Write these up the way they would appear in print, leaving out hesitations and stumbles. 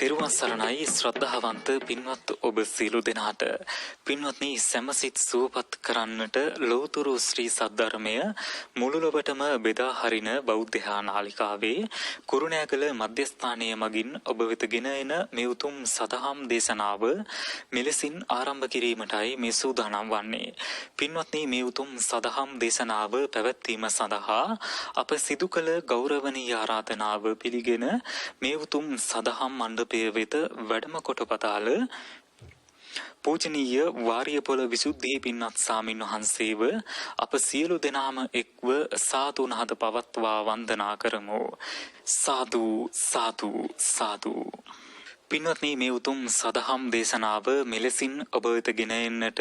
තෙරුවන් සරණයි ශ්‍රද්ධාවන්ත පින්වත් ඔබ සියලු දෙනාට. පින්වත්නි, සැමසිත සුවපත් කරන්නට ලෝතුරු ශ්‍රී සද්ධර්මය මුළුලොවටම බෙදා හරින බෞද්ධ නාලිකාවේ කුරුණෑගල මධ්‍යස්ථානයේ මගින් ඔබ වෙත ගෙන එන මේ උතුම් සදහම් දේශනාව මෙලෙසින් ආරම්භ කිරීමටයි මේ සූදානම් වන්නේ. පින්වත්නි, මේ උතුම් සදහම් දේශනාව පැවැත්වීම සඳහා අප සිදු කළ ගෞරවනීය ආරාධනාව පිළිගෙන මේ උතුම් සදහම් මණ්ඩපය වෙත වැඩම කොට පතාල පූජනීය වාරියපොළ විසුද්ධි පින්වත් ස්වාමින් වහන්සේව අප සියලු දෙනාම එක්ව සාදු නාද පවත්වා වන්දනා කරමු. සාදු සාදු සාදු. පින්වත්නි, මේ උතුම් සදහම් දේශනාව මෙලෙසින් ඔබ වෙත ගෙන එන්නට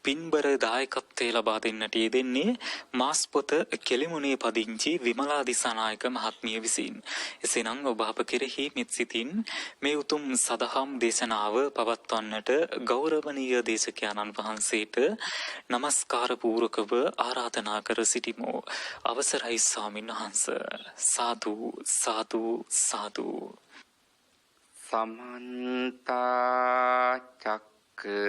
පින්බර දායකත්වය ලබා දෙන්නට යෙදෙන්නේ මාස්පොත කෙලිමුණේ පදිංචි විමලා දිසානායක මහත්මිය විසින්. එසේනම් ඔබ අප කෙරෙහි මෙත් සිතින් මේ උතුම් සදහම් දේශනාව පවත්වන්නට ගෞරවනීය දේශකයන්න් වහන්සේට নমස්කාර පූර්වකව ආරාධනා කර සිටිමු. අවසරයි ස්වාමින් වහන්සේ. සාදු සාදු සාදු. समन्ता चक्रवालेषु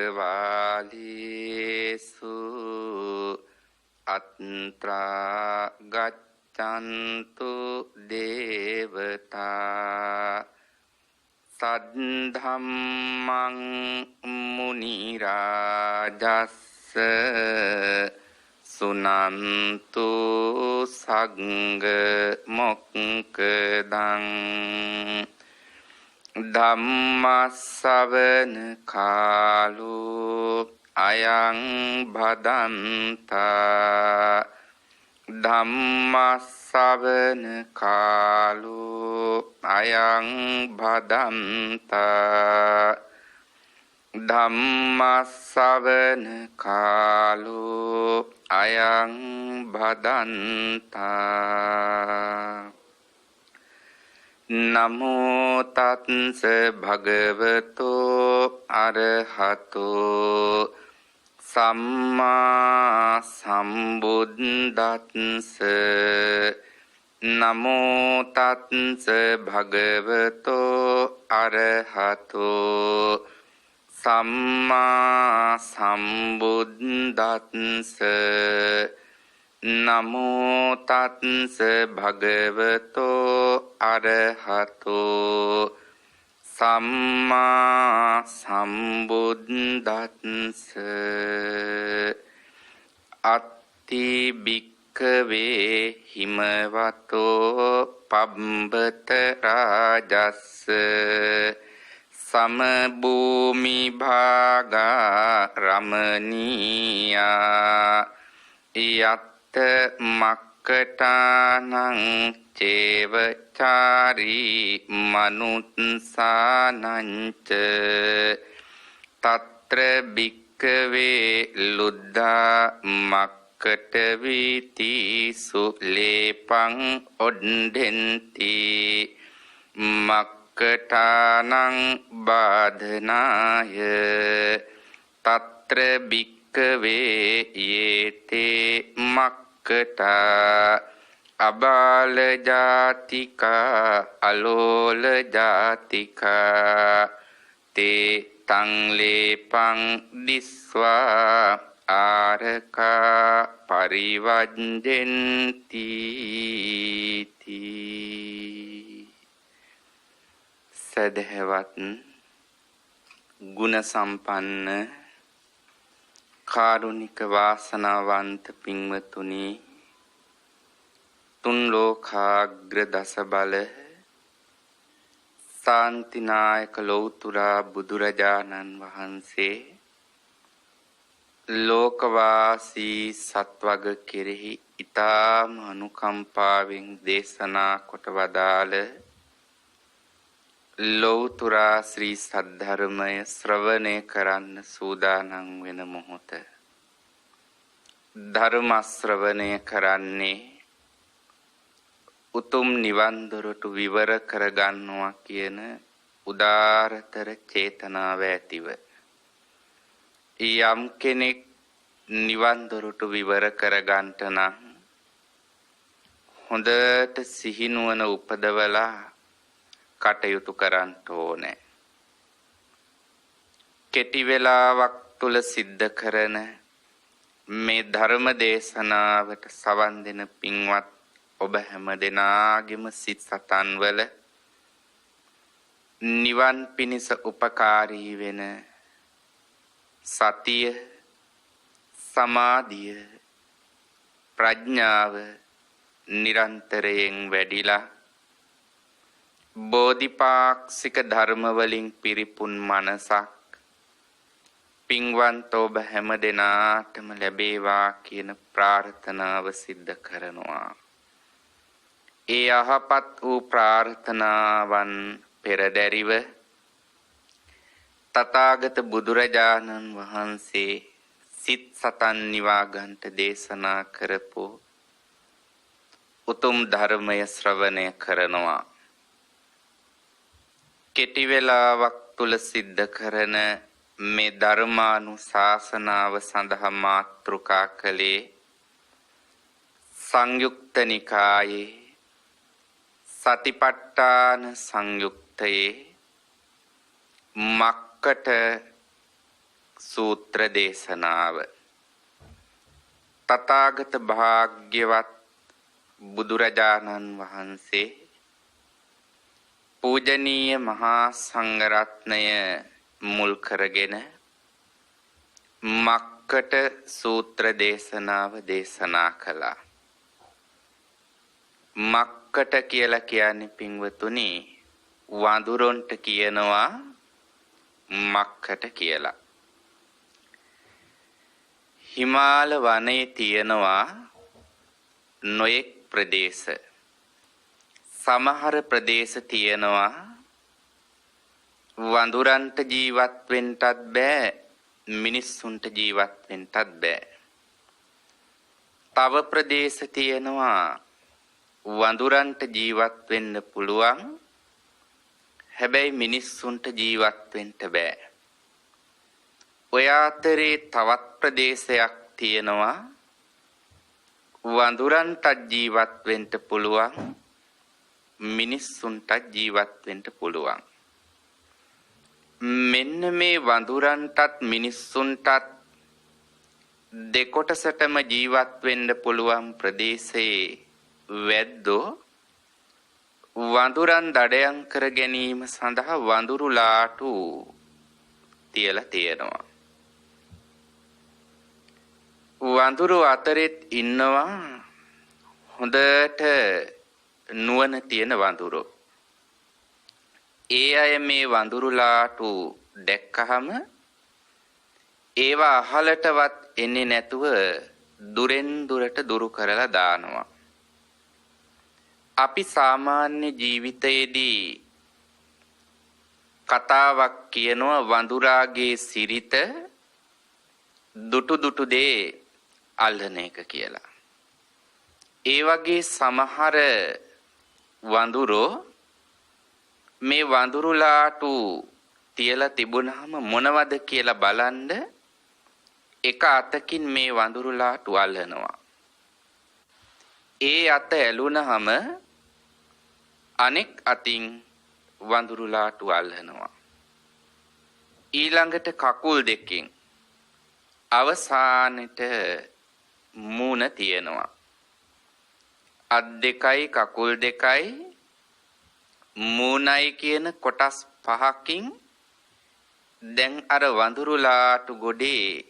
अत्रा गच्छन्तु देवता सद्धम्मं मुनिराजस्स सुनन्तु संग मोक्खदं ධම්මස්සවන කාලෝ අයං භදන්තා ධම්මස්සවන කාලෝ අයං භදන්තා ධම්මස්සවන කාලෝ අයං භදන්තා. නමෝ තස්ස භගවතෝ අරහතෝ සම්මා සම්බුද්දස්ස. නමෝ තස්ස භගවතෝ අරහතෝ සම්මා සම්බුද්දස්ස. නමෝ තස්ස භගවතෝ අරහතෝ සම්මා සම්බුද්දස්ස. අත්ති භික්ඛවේ හිමවතෝ පබ්බත රාජස්ස සමභූමි භාගා රමණීයා යත් මක්කටානං චේවචාරී මනුත්සානංච තත්‍ර භික්ඛවේ ලුද්ධා මක්කට වීතිසු ලේපං ඔණ්ඩෙන්ති මක්කටානං බාධනාය තත්‍ර භික්ඛවේ යේතේ මක්කටා අබාල ජාතිකා අලෝල ජාතිකා තේ තං ලේපං දිස්වා ආරකා පරිවජ්ජෙන්ති. සදහවත් ගුණ සම්පන්න කාරුණික වාසනාවන්ත පින්වතුනි, තුන් ලෝකාග්‍ර දස බල ශාන්තිනායක ලෞතුරා බුදුරජාණන් වහන්සේ ලෝකවාසී සත්වග කෙරෙහි ඊ타ම අනුකම්පාවෙන් දේශනා කොට වදාළ ලෞතුරා ශ්‍රී සද්ධර්මය ශ්‍රවණය කරන්න සූදානම් වෙන මොහොත ධර්ම ශ්‍රවණය කරන්නේ උතුම් නිවන් දොරටු විවර කරගන්නවා කියන උදාරතර චේතනාව ඇතිව යම් කෙනෙක් නිවන් දොරටු විවර කරගන්නට නම් හොඳට සිහිනුවන උපදවලා කටයුතු කරන්න ඕනේ. කෙටි වේලාවක් තුල සිද්ධ කරන මේ ධර්ම දේශනාවට සවන් දෙන පින්වත් ඔබ හැම දෙනාගේම සිත් සතන් වල නිවන් පිණිස උපකාරී වෙන සතිය, සමාධිය, ප්‍රඥාව නිරන්තරයෙන් වැඩිලා බෝධිපාක්ෂික ධර්ම වලින් පිරිපුන් මනසක් පින්වන්ත ඔබ හැම දෙනාටම ලැබේවා කියන ප්‍රාර්ථනාව සිද්ධ කරනවා. ඒ යහපත් වූ ප්‍රාර්ථනාවන් පෙරදැරිව තථාගත බුදුරජාණන් වහන්සේ සිත් සතන් නිවා ගන්නට දේශනා කරපු උතුම් ධර්මය ශ්‍රවණය කරනවා. කෙටි වේලාවක් තුල සිද්ධ කරන මේ ධර්මානුශාසනාව සඳහා මාතෘකා කළේ සංයුක්ත නිකායේ සතිපට්ඨාන සංයුක්තයේ මක්කට සූත්‍ර දේශනාව. තථාගත භාග්‍යවත් බුදුරජාණන් වහන්සේ පූජනීය මහා සංඝරත්නය මුල් කරගෙන මක්කට සූත්‍ර දේශනාව දේශනා කළා. මක්කට කියලා කියන්නේ පින්වතුනි වඳුරොන්ට කියනවා මක්කට කියලා. හිමාල වනයේ තියෙනවා නොයෙක් ප්‍රදේශ. සමහර ප්‍රදේශ තියෙනවා වඳුරන්ට ජීවත් වෙන්නටත් බෑ, මිනිස්සුන්ට ජීවත් වෙන්නටත් බෑ. තව ප්‍රදේශ තියෙනවා වඳුරන්ට ජීවත් වෙන්න පුළුවන්, හැබැයි මිනිස්සුන්ට ජීවත් වෙන්න බෑ. ඔය අතරේ තවත් ප්‍රදේශයක් තියෙනවා වඳුරන්ට ජීවත් වෙන්න පුළුවන්, මිනිස්සුන්ට ජීවත් වෙන්න පුළුවන්. මෙන්න මේ වඳුරන්ටත් මිනිස්සුන්ටත් දෙකොටසටම ජීවත් වෙන්න පුළුවන් ප්‍රදේශයේ වැද්දෝ වඳුරන් දඩයම් කර ගැනීම සඳහා වඳුරු ලාටු තියලා තියෙනවා. වඳුරු අතරෙත් ඉන්නවා හොඳට නුවණ තියෙන වඳුරෝ. ඒ අය මේ වඳුරු ලාටු දැක්කහම ඒවා අහලටවත් එන්නේ නැතුව දුරෙන් දුරට දුරු කරලා දානවා. අපි සාමාන්‍ය ජීවිතයේදී කතාවක් කියනවා වඳුරාගේ සිරිත දුටු දුටු දේ අල්ලන එක කියලා. ඒ වගේ සමහර වඳුරෝ මේ වඳුරුලාටු තියලා තිබුණාම මොනවද කියලා බලන්න එක අතකින් මේ වඳුරුලාටු අල්ලනවා. ඒ අත ඇලුනහම අනෙක් අතින් වඳුරුලාටු අල්ලනවා. ඊළඟට කකුල් දෙකෙන් අවසානෙට මූණ තියෙනවා. අත් දෙකයි කකුල් දෙකයි මූණයි කියන කොටස් පහකින් දැන් අර වඳුරුලාටු ගොඩේ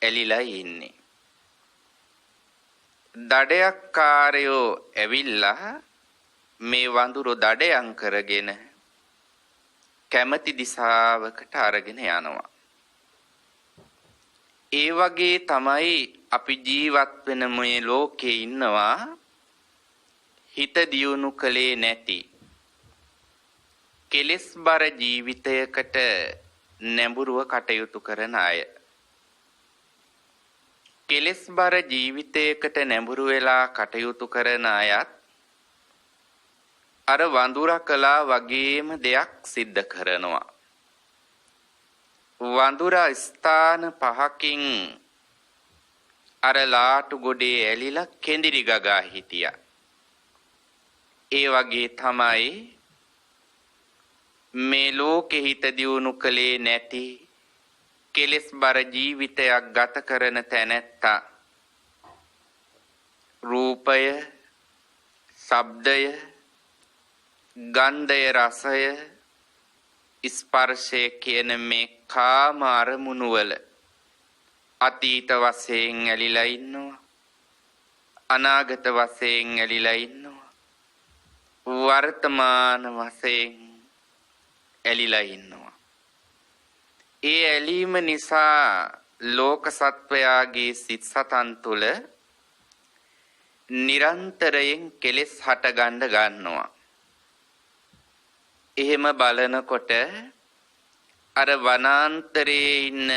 ඇලිලා ඉන්නේ. දඩයක්කාරයෝ ඇවිල්ලා මේ වඳුරු දඩයම් කරගෙන කැමැති දිශාවකට අරගෙන යනවා. ඒ වගේ තමයි අපි ජීවත් වෙන මේ ලෝකේ ඉන්නවා හිත දියුණු කලේ නැති කෙලෙස් බර ජීවිතයකට නැඹුරුව කටයුතු කරන අය. කෙලෙස් බර ජීවිතයකට නැඹුරු වෙලා කටයුතු කරන අයත් අර වඳුරා කළා වගේම දෙයක් සිද්ධ කරනවා. වඳුරා ස්ථාන පහකින් අර ලාටු ගොඩේ ඇලිලා කෙඳිරි ගගා හිටියා. ඒ වගේ තමයි මේ ලෝකෙ හිත දියුණු කළේ නැති කෙලෙස් බර ජීවිතයක් ගත කරන තැනැත්තා රූපය, ශබ්දය, ගන්ධය, රසය, ස්පර්ශය කියන මේ කාම අරමුණු වල අතීත වශයෙන් ඇලිලා ඉන්නවා, අනාගත වශයෙන් ඇලිලා ඉන්නවා, වර්තමාන වශයෙන් ඇලිලා ඉන්නවා. ඒ ඇලීම නිසා ලෝක සත්වයාගේ සිත් සතන් තුළ නිරන්තරයෙන් කෙලෙස් හට ගන්නවා. එහෙම බලනකොට අර වනාන්තරයේ ඉන්න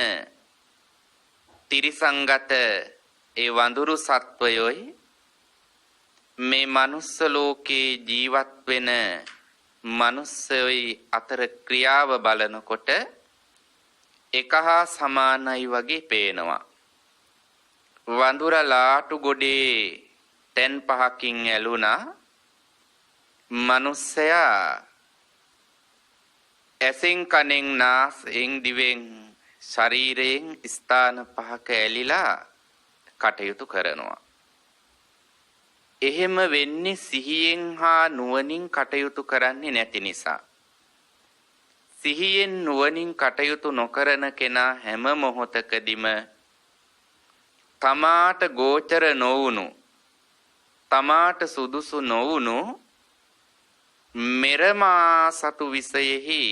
තිරිසංගත ඒ වඳුරු සත්වයෝයි මේ මනුස්ස ලෝකේ ජීවත් වෙන මනුස්සයෝයි අතර ක්‍රියාව බලනකොට එක හා සමානයි වගේ පේනවා. වඳුර ලාටු ගොඩේ තැන් පහකින් ඇලුනා. මනුස්සයා ඇසෙන් කනෙන් නාසයෙන් දිවෙන් ශරීරයෙන් ස්ථාන පහක ඇලිලා කටයුතු කරනවා. එහෙම වෙන්නේ සිහියෙන් හා නුවණින් කටයුතු කරන්නේ නැති නිසා. සිහියෙන් නුවණින් කටයුතු නොකරන කෙනා හැම මොහොතකදීම තමාට ගෝචර නොවුණු, තමාට සුදුසු නොවුණු මෙරමා සතු විසයෙහි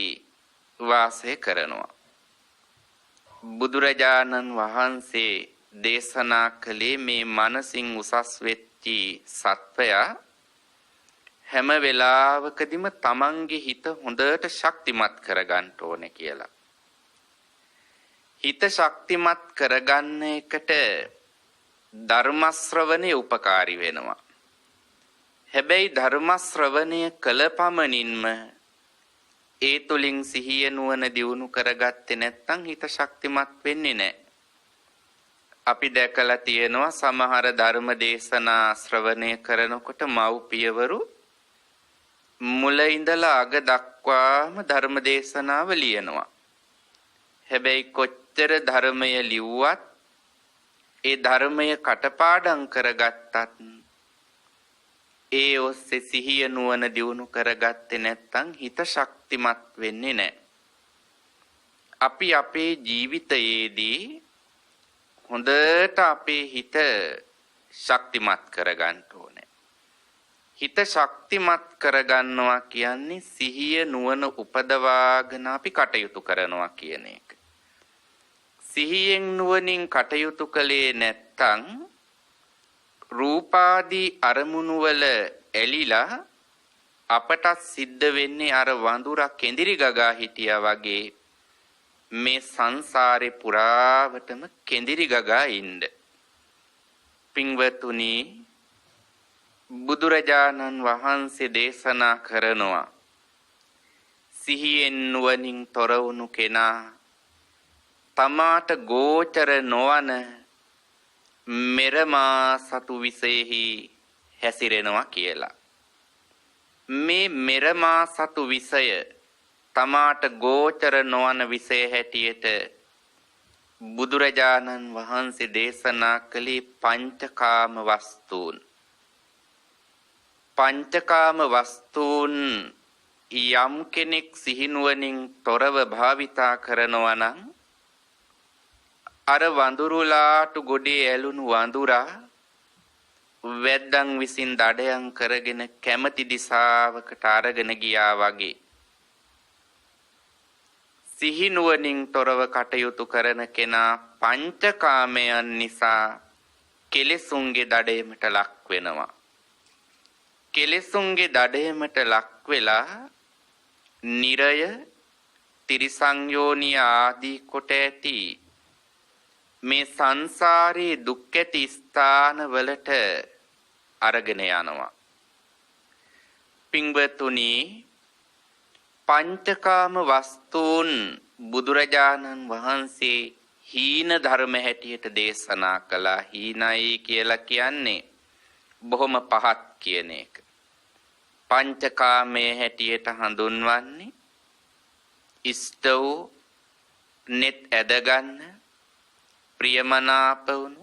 වාසය කරනවා. බුදුරජාණන් වහන්සේ දේශනා කළේ මේ මනසින් උසස් වෙච්චි සත්වයා හැම වෙලාවකදීම තමන්ගේ හිත හොඳට ශක්තිමත් කරගන්න ඕනේ කියලා. හිත ශක්තිමත් කරගන්න එකට ධර්ම ශ්‍රවණය උපකාරී වෙනවා. හැබැයි ධර්ම ශ්‍රවණය කළ පමණින්ම ඒ තුලින් සිහිය නුවණ දියුණු කරගත්තේ නැත්නම් හිත ශක්තිමත් වෙන්නේ නැහැ. අපි දැකලා තියෙනවා සමහර ධර්ම දේශනා ශ්‍රවණය කරනකොට මව්පියවරු මුල ඉඳලා අග දක්වාම ධර්ම දේශනාව ලියනවා. හැබැයි කොච්චර ධර්මය ලිව්වත් ඒ ධර්මය කටපාඩම් කරගත්තත් ඒ ඔස්සේ සිහිය නුවණ දියුණු කරගත්තේ නැත්නම් හිත ශක්තිමත් වෙන්නේ නැහැ. අපි අපේ ජීවිතයේදී හොඳට අපේ හිත ශක්තිමත් කරගන්න ඕනේ. හිත ශක්තිමත් කරගන්නවා කියන්නේ සිහිය නුවණ උපදවාගෙන අපි කටයුතු කරනවා කියන එක. සිහියෙන් නුවණින් කටයුතු කළේ නැත්නම් රූපාදී අරමුණු වල ඇලිලා අපට සිද්ධ වෙන්නේ අර වඳුරා කෙඳිරි ගගා හිටියා වගේ මේ සංසාරේ පුරාවටම කෙඳිරි ගගා ඉන්න. පින්වතුනි, බුදුරජාණන් වහන්සේ දේශනා කරනවා සිහියෙන් නුවණින් තොර වුණු කෙනා තමාට ගෝචර නොවන මෙරමා සතු විසෙහි හැසිරෙනවා කියලා. මේ මෙරමා සතු විසය තමාට ගෝචර නොවන විසය හැටියට බුදුරජාණන් වහන්සේ දේශනා කළේ පංචකාම වස්තුන්. පංචකාම වස්තුන් යම් කෙනෙක් සිහිනුවණින් තොරව භාවිතා කරනවා නම් අර වඳුරුලාට ගොඩේ ඇලුණු වඳුරා වැද්දන් විසින් දඩයන් කරගෙන කැමැති දිශාවකට අරගෙන ගියා වගේ සිහිනුවණින් තොරව කටයුතු කරන කෙනා පංචකාමයන් නිසා කෙලෙසුන්ගේ දඩයමට ලක් වෙනවා. කෙලෙසුන්ගේ දඩයමට ලක් වෙලා නිරය, තිරිසන් යෝනිය ආදී කොට ඇති මේ සංසාරේ දුක් ඇති ස්ථාන වලට අරගෙන යනවා. පින්වතුනි, පංචකාම වස්තුන් බුදුරජාණන් වහන්සේ හීන ධර්ම හැටියට දේශනා කළා. හීනයි කියලා කියන්නේ බොහොම පහත් කියන එක. පංචකාමයේ හැටියට හඳුන්වන්නේ ඉෂ්ට වූ net ඇදගන්න ප්‍රියමනාප වුණු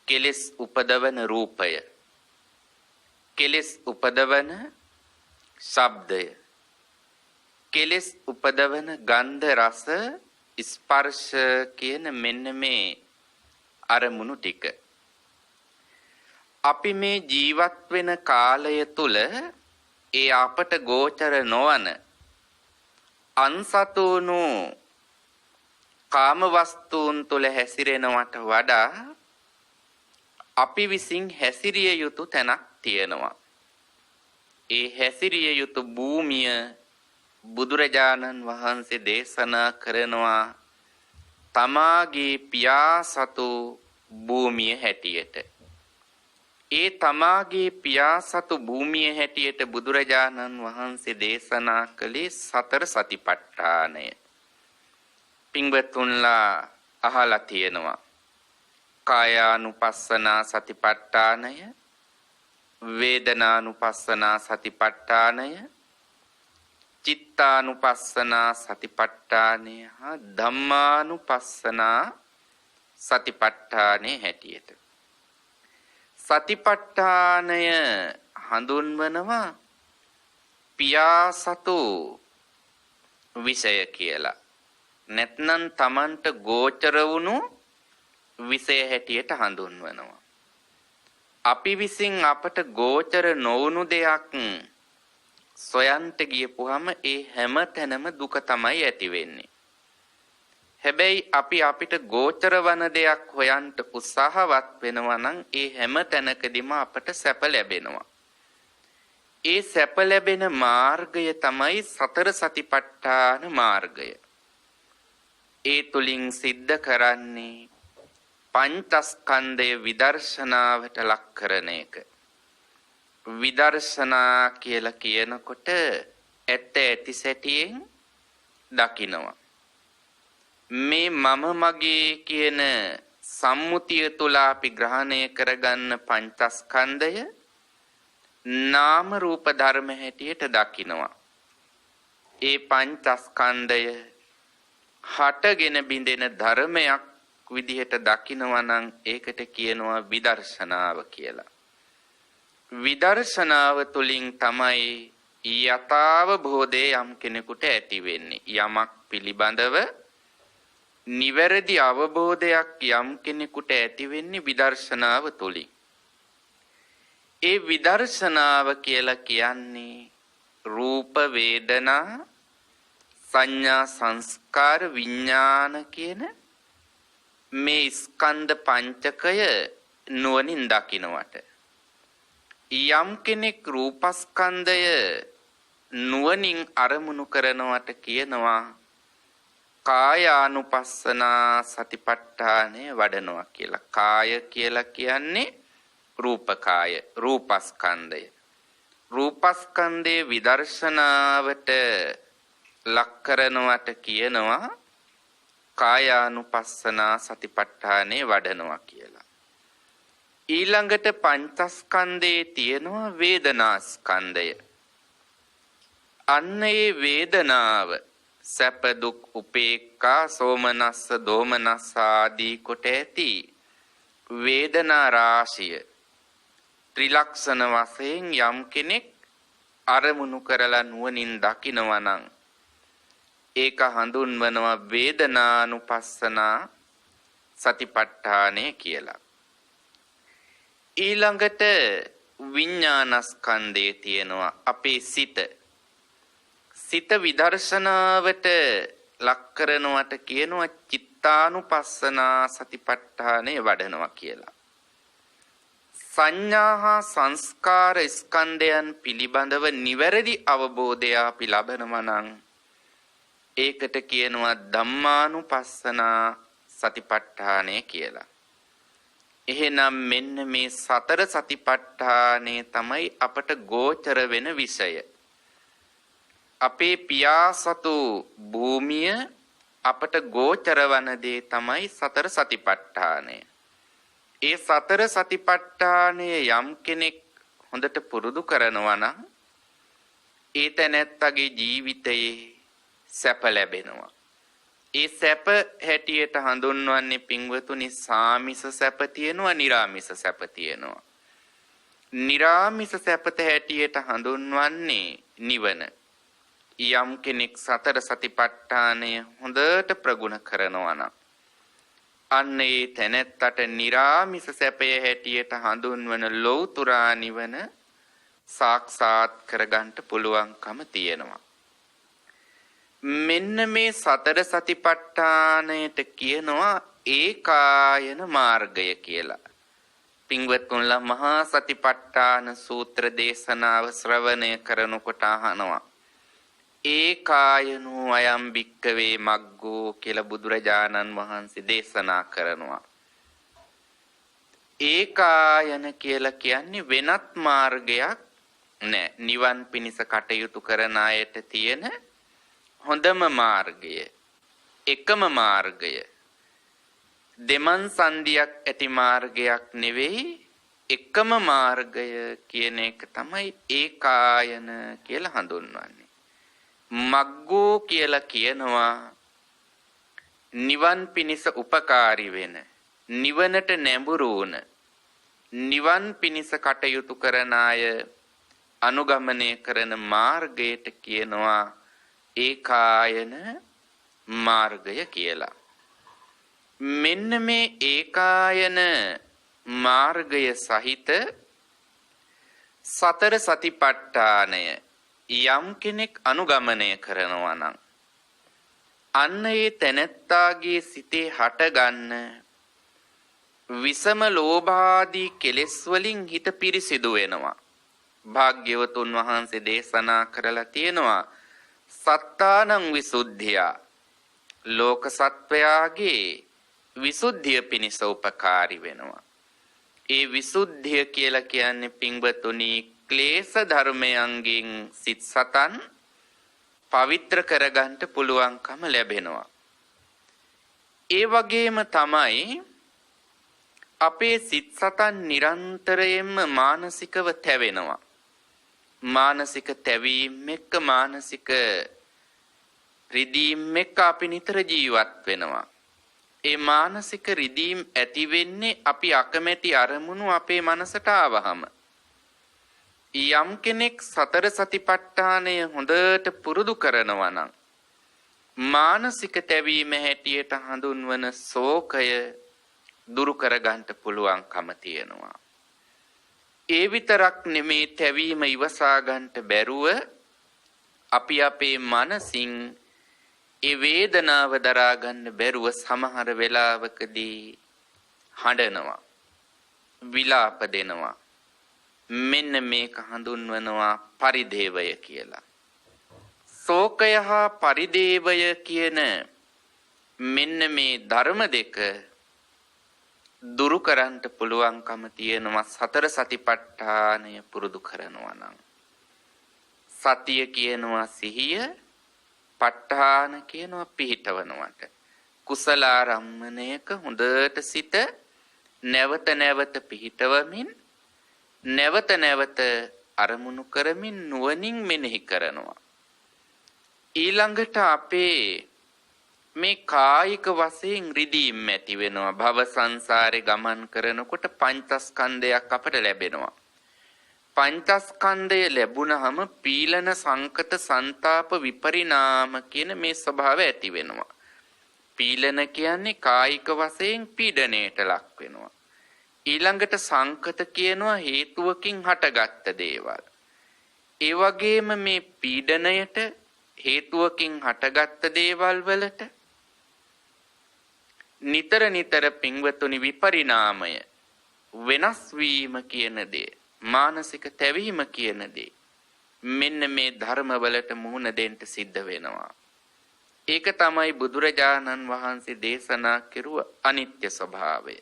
කෙලෙස් උපදවන රූපය, කෙලෙස් උපදවන ශබ්දය, කෙලෙස් උපදවන ගන්ධ රස ස්පර්ශ කියන මෙන්න මේ අරමුණු ටික අපි මේ ජීවත් වෙන කාලය තුල ඒ අපට ගෝචර නොවන අන්සතුණු කාම වස්තුන් තුල හැසිරෙනවට වඩා අපි විසින් හැසිරිය යුතු තැනක් තියෙනවා. ඒ හැසිරිය යුතු භූමිය බුදුරජාණන් වහන්සේ දේශනා කරනවා තමාගේ පියාසතු භූමිය හැටියට. ඒ තමාගේ පියාසතු භූමිය හැටියට බුදුරජාණන් වහන්සේ දේශනා කළේ සතර සතිපට්ඨානය. පින්වත්තුන්ලා අහලා තියෙනවා කායානුපස්සනා සතිපට්ඨානය, වේදනානුපස්සනා සතිපට්ඨානය, චිත්තානුපස්සනා සතිපට්ඨානය හා ධම්මානුපස්සනා සතිපට්ඨානය හැටියට. සතිපට්ඨානය හඳුන්වනවා පියාසතු විෂය කියලා. නැත්නම් Tamanට ගෝචර වුණු විෂය හැටියට හඳුන්වනවා. අපි විසින් අපට ගෝචර නොවුණු දෙයක් සොයන්ට ගියපුවම ඒ හැම තැනම දුක තමයි ඇති වෙන්නේ. හැබැයි අපි අපිට ගෝචර වන දෙයක් හොයන්ට උත්සාහවත් වෙනවා නම් ඒ හැම තැනකදීම අපට සැප ලැබෙනවා. ඒ සැප ලැබෙන මාර්ගය තමයි සතර සතිපට්ඨාන මාර්ගය. ඒ තුලින් සිද්ධ කරන්නේ පංචස්කන්ධය විදර්ශනාවට ලක් කරන එක. විදර්ශනා කියලා කියනකොට ඇත්ත ඇති සැටියෙන් දකිනවා. මේ මම මගේ කියන සම්මුතිය තුල අපි ග්‍රහණය කරගන්න පංචස්කන්ධය නාම රූප ධර්ම හැටියට දකිනවා. ඒ පංචස්කන්ධය හටගෙන බිඳෙන ධර්මයක් විදිහට දකිනවා නම් ඒකට කියනවා විදර්ශනාව කියලා. විදර්ශනාව තුලින් තමයි යථාවබෝධය යම් කෙනෙකුට ඇති වෙන්නේ. යමක් පිළිබඳව නිවැරදි අවබෝධයක් යම් කෙනෙකුට ඇති වෙන්නේ විදර්ශනාව තුලින්. ඒ විදර්ශනාව කියලා කියන්නේ රූප වේදනා සංඥා සංස්කාර විඥාන කියන මේ ස්කන්ධ පංචකය නුවණින් දකිනවට. යම් කෙනෙක් රූපස්කන්ධය නුවණින් අරමුණු කරනවට කියනවා කායානුපස්සනා සතිපට්ඨානය වඩනවා කියලා. කාය කියලා කියන්නේ රූපකාය, රූපස්කන්ධය. රූපස්කන්ධයේ විදර්ශනාවට ලක් කරනවට කියනවා කායානුපස්සනා සතිපට්ඨානය වඩනවා කියලා. ඊළඟට පංචස්කන්ධයේ තියෙනවා වේදනාස්කන්ධය. අන්න ඒ වේදනාව සැප දුක් උපේක්ඛා සෝමනස්ස දෝමනස්ස ආදී කොට ඇති වේදනා රාශිය ත්‍රිලක්ෂණ වශයෙන් යම් කෙනෙක් අරමුණු කරලා නුවණින් දකිනවා නම් ඒක හඳුන්වනවා වේදනානුපස්සනා සතිපට්ඨානය කියලා. ඊළඟට විඥානස්කන්ධයේ තියෙනවා අපේ සිත. සිත විදර්ශනාවට ලක් කරනවට කියනවා චිත්තානුපස්සනා සතිපට්ඨානය වඩනවා කියලා. සංඥා හා සංස්කාර ස්කන්ධයන් පිළිබඳව නිවැරදි අවබෝධය අපි ලබනවා නම් ඒකට කියනවා ධම්මානුපස්සනා සතිපට්ඨානය කියලා. එහෙනම් මෙන්න මේ සතර සතිපට්ඨානය තමයි අපට ගෝචර වෙන විෂය. අපේ පියාසතු භූමිය අපට ගෝචර වන දේ තමයි සතර සතිපට්ඨානය. ඒ සතර සතිපට්ඨානය යම් කෙනෙක් හොඳට පුරුදු කරනවා නම් ඒ තැනැත්තගේ ජීවිතයේ සැප ලැබෙනවා. ඒ සැප හැටියට හඳුන්වන්නේ පින්වතුනි සාමිස සැප තියෙනවා, නිරාමිස සැප තියෙනවා. නිරාමිස සැපත හැටියට හඳුන්වන්නේ නිවන. යම් කෙනෙක් සතර සතිපට්ඨානය හොඳට ප්‍රගුණ කරනවා නම් අන්න ඒ තැනැත්තට නිරාමිස සැපය හැටියට හඳුන්වන ලෞතුරා නිවන සාක්ෂාත් කරගන්න පුළුවන්කම තියෙනවා. මෙන්න මේ සතර සතිපට්ඨානයට කියනවා ඒකායන මාර්ගය කියලා. පින්වත්තුන්ලා මහා සතිපට්ඨාන සූත්‍ර දේශනාව ශ්‍රවණය කරනකොට අහනවා ඒකායනෝ අයම් භික්කවේ මග්ගෝ කියලා බුදුරජාණන් වහන්සේ දේශනා කරනවා. ඒකායන කියලා කියන්නේ වෙනත් මාර්ගයක් නෑ. නිවන් පිණිස කටයුතු කරන අයට තියෙන හොඳම මාර්ගය, එකම මාර්ගය. දෙමන් සංදියක් ඇති මාර්ගයක් නෙවෙයි, එකම මාර්ගය කියන එක තමයි ඒකායන කියලා හඳුන්වන්නේ. මග්ගෝ කියලා කියනවා නිවන් පිණිස උපකාරී වෙන, නිවනට නැඹුරු වුණ, නිවන් පිණිස කටයුතු කරන අය අනුගමනය කරන මාර්ගයට කියනවා ඒකායන මාර්ගය කියලා. මෙන්න මේ ඒකායන මාර්ගය සහිත සතර සතිපට්ඨානය යම් කෙනෙක් අනුගමනය කරනවා නම් අන්න ඒ තැනැත්තාගේ සිතේ හටගන්න විසම ලෝභාදී කෙලෙස් වලින් හිත පිරිසිදු වෙනවා. භාග්‍යවතුන් වහන්සේ දේශනා කරලා තියෙනවා සත්තානං විසුද්ධියා, ලෝක සත්වයාගේ විසුද්ධිය පිණිස උපකාරී වෙනවා. ඒ විසුද්ධිය කියලා කියන්නේ පින්වතුනි ක්ලේශ ධර්මයන්ගෙන් සිත් සතන් පවිත්‍ර කරගන්න පුළුවන්කම ලැබෙනවා. ඒ වගේම තමයි අපේ සිත් සතන් නිරන්තරයෙන්ම මානසිකව තැවෙනවා. මානසික තැවීම එක්ක මානසික රිදීම් එක්ක අපි නිතර ජීවත් වෙනවා. ඒ මානසික රිදීම් ඇති වෙන්නේ අපි අකමැති අරමුණු අපේ මනසට ආවහම. යම් කෙනෙක් සතර සතිපට්ඨානය හොඳට පුරුදු කරනවා නම් මානසික තැවීම හැටියට හඳුන්වන ශෝකය දුරු කරගන්න පුළුවන්කම තියෙනවා. ඒ විතරක් නෙමේ තැවීම ඉවසා ගන්නට බැරුව අපි අපේ මනසින් ඒ වේදනාව දරා ගන්න බැරුව සමහර වෙලාවකදී හඬනවා, විලාප දෙනවා. මෙන්න මේක හඳුන්වනවා පරිදේවය කියලා. ශෝකය හා පරිදේවය කියන මෙන්න මේ ධර්ම දෙක දුරු කරන්නට පුළුවන්කම තියෙනවා සතර සතිපට්ඨානය පුරුදු කරනවා නම්. සතිය කියනවා සිහිය, ප ဋ ඨාන කියනවා පිහිටවනවට. කුසල ආරම්මණයක හොඳට සිත නැවත නැවත පිහිටවමින් නැවත නැවත අරමුණු කරමින් නුවණින් මෙනෙහි කරනවා. ඊළඟට අපේ මේ කායික වශයෙන් රිදීම් ඇති වෙනවා. භව සංසාරේ ගමන් කරනකොට පංචස්කන්ධයක් අපට ලැබෙනවා. පංචස්කන්ධය ලැබුණහම පීලන සංකත සංతాප විපරිණාම කියන මේ ස්වභාවය ඇති වෙනවා. පීලන කියන්නේ කායික වශයෙන් පීඩණයට ලක් වෙනවා. ඊළඟට සංකත කියනවා හේතුවකින් හටගත්ත දේවල්. ඒ වගේම මේ පීඩණයට හේතුවකින් හටගත්ත දේවල් වලට නිතර නිතර පින්වතුනි විපරිණාමය, වෙනස් වීම කියන දේ, මානසික තැවීම කියන දේ මෙන්න මේ ධර්මවලට මුහුණ දෙන්න සිද්ධ වෙනවා. ඒක තමයි බුදුරජාණන් වහන්සේ දේශනා කෙරුව අනිත්‍ය ස්වභාවය.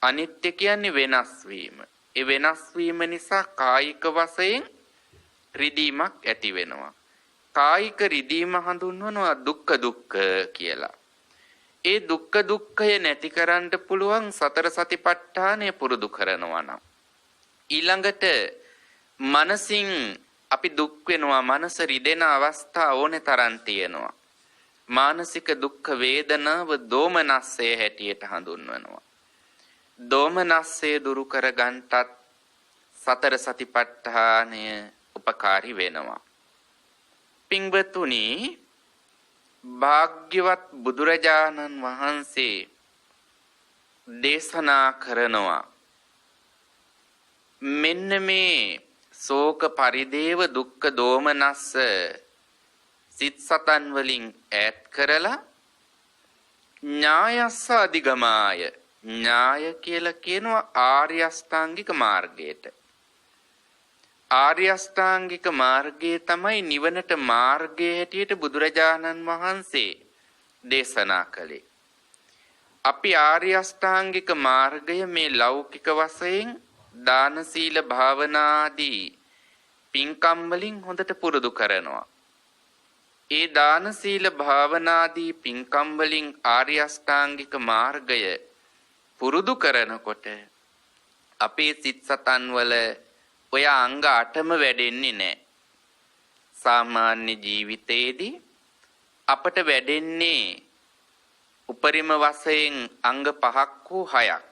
අනිත්‍ය කියන්නේ වෙනස් වීම. ඒ වෙනස් වීම නිසා කායික වශයෙන් රිදීමක් ඇති වෙනවා. කායික රිදීම හඳුන්වනවා දුක්ඛ කියලා. ඒ දුක්ඛය නැති කරන්න පුළුවන් සතර සතිපට්ඨානය පුරුදු කරනවා නම්. ඊළඟට මනසින් අපි දුක් වෙනවා, මනස රිදෙන අවස්ථා ඕනේ තරම් තියෙනවා. මානසික දුක්ඛ වේදනාව දෝමනස්සේ හැටියට හඳුන්වනවා. දෝමනස්සේ දුරු කරගන්නටත් සතර සතිපට්ඨානය උපකාරී වෙනවා. පින්වතුනි, භාග්‍යවත් බුදුරජාණන් වහන්සේ දේශනා කරනවා මෙන්න මේ ශෝක පරිදේව දුක්ඛ දෝමනස්ස සිත් සතන් වලින් ඈත් කරලා ඥායස්ස අධිගමාය, ඥාය කියලා කියනවා ආර්ය අෂ්ටාංගික මාර්ගයට. ආර්ය අෂ්ටාංගික මාර්ගය තමයි නිවනට මාර්ගය හැටියට බුදුරජාණන් වහන්සේ දේශනා කළේ. අපි ආර්ය අෂ්ටාංගික මාර්ගය මේ ලෞකික වශයෙන් දාන සීල භාවනා ආදී පින්කම් වලින් හොඳට පුරුදු කරනවා. ඒ දාන සීල භාවනා ආදී පින්කම් වලින් ආර්ය අෂ්ටාංගික මාර්ගය පුරුදු කරනකොට අපේ සිත් සතන් වල ඔය අංග 8ම වැඩෙන්නේ නැහැ. සාමාන්‍ය ජීවිතයේදී අපට වැඩෙන්නේ උපරිම වශයෙන් අංග 5ක් හෝ 6ක්.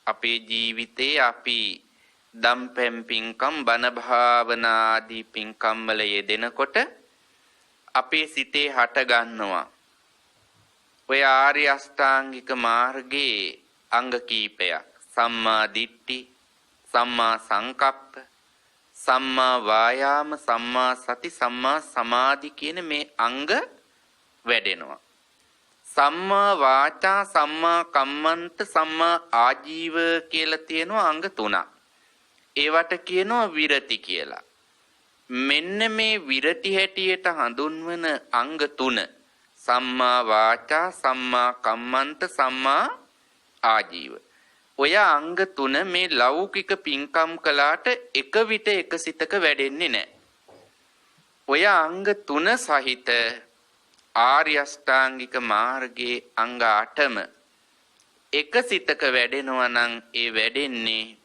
අපේ ජීවිතේ අපි දම්පැම් පින්කම් බණ භාවනා ආදී පින්කම් වල යෙදෙනකොට අපේ සිතේ හට ගන්නවා ඔය ආර්ය අෂ්ටාංගික මාර්ගයේ අංග කීපයක්. සම්මා දිට්ඨි, සම්මා සංකප්ප, සම්මා වායාම, සම්මා සති, සම්මා සමාධි කියන මේ අංග වැඩෙනවා. සම්මා වාචා, සම්මා කම්මන්ත, සම්මා ආජීව කියලා තියෙනවා අංග 3ක්. ඒවට කියනවා විරති කියලා. මෙන්න මේ විරති හැටියට හඳුන්වන අංග 3 සම්මා වාචා, සම්මා කම්මන්ත, සම්මා ආජීව. ඔය අංග 3 මේ ලෞකික පින්කම් කළාට එක විට එක සිතක වැඩෙන්නේ නැහැ. ඔය අංග 3 සහිත ආර්ය අෂ්ටාංගික මාර්ගයේ අංග 8ම එක සිතක වැඩෙනවා නම් ඒ වැඩෙන්නේ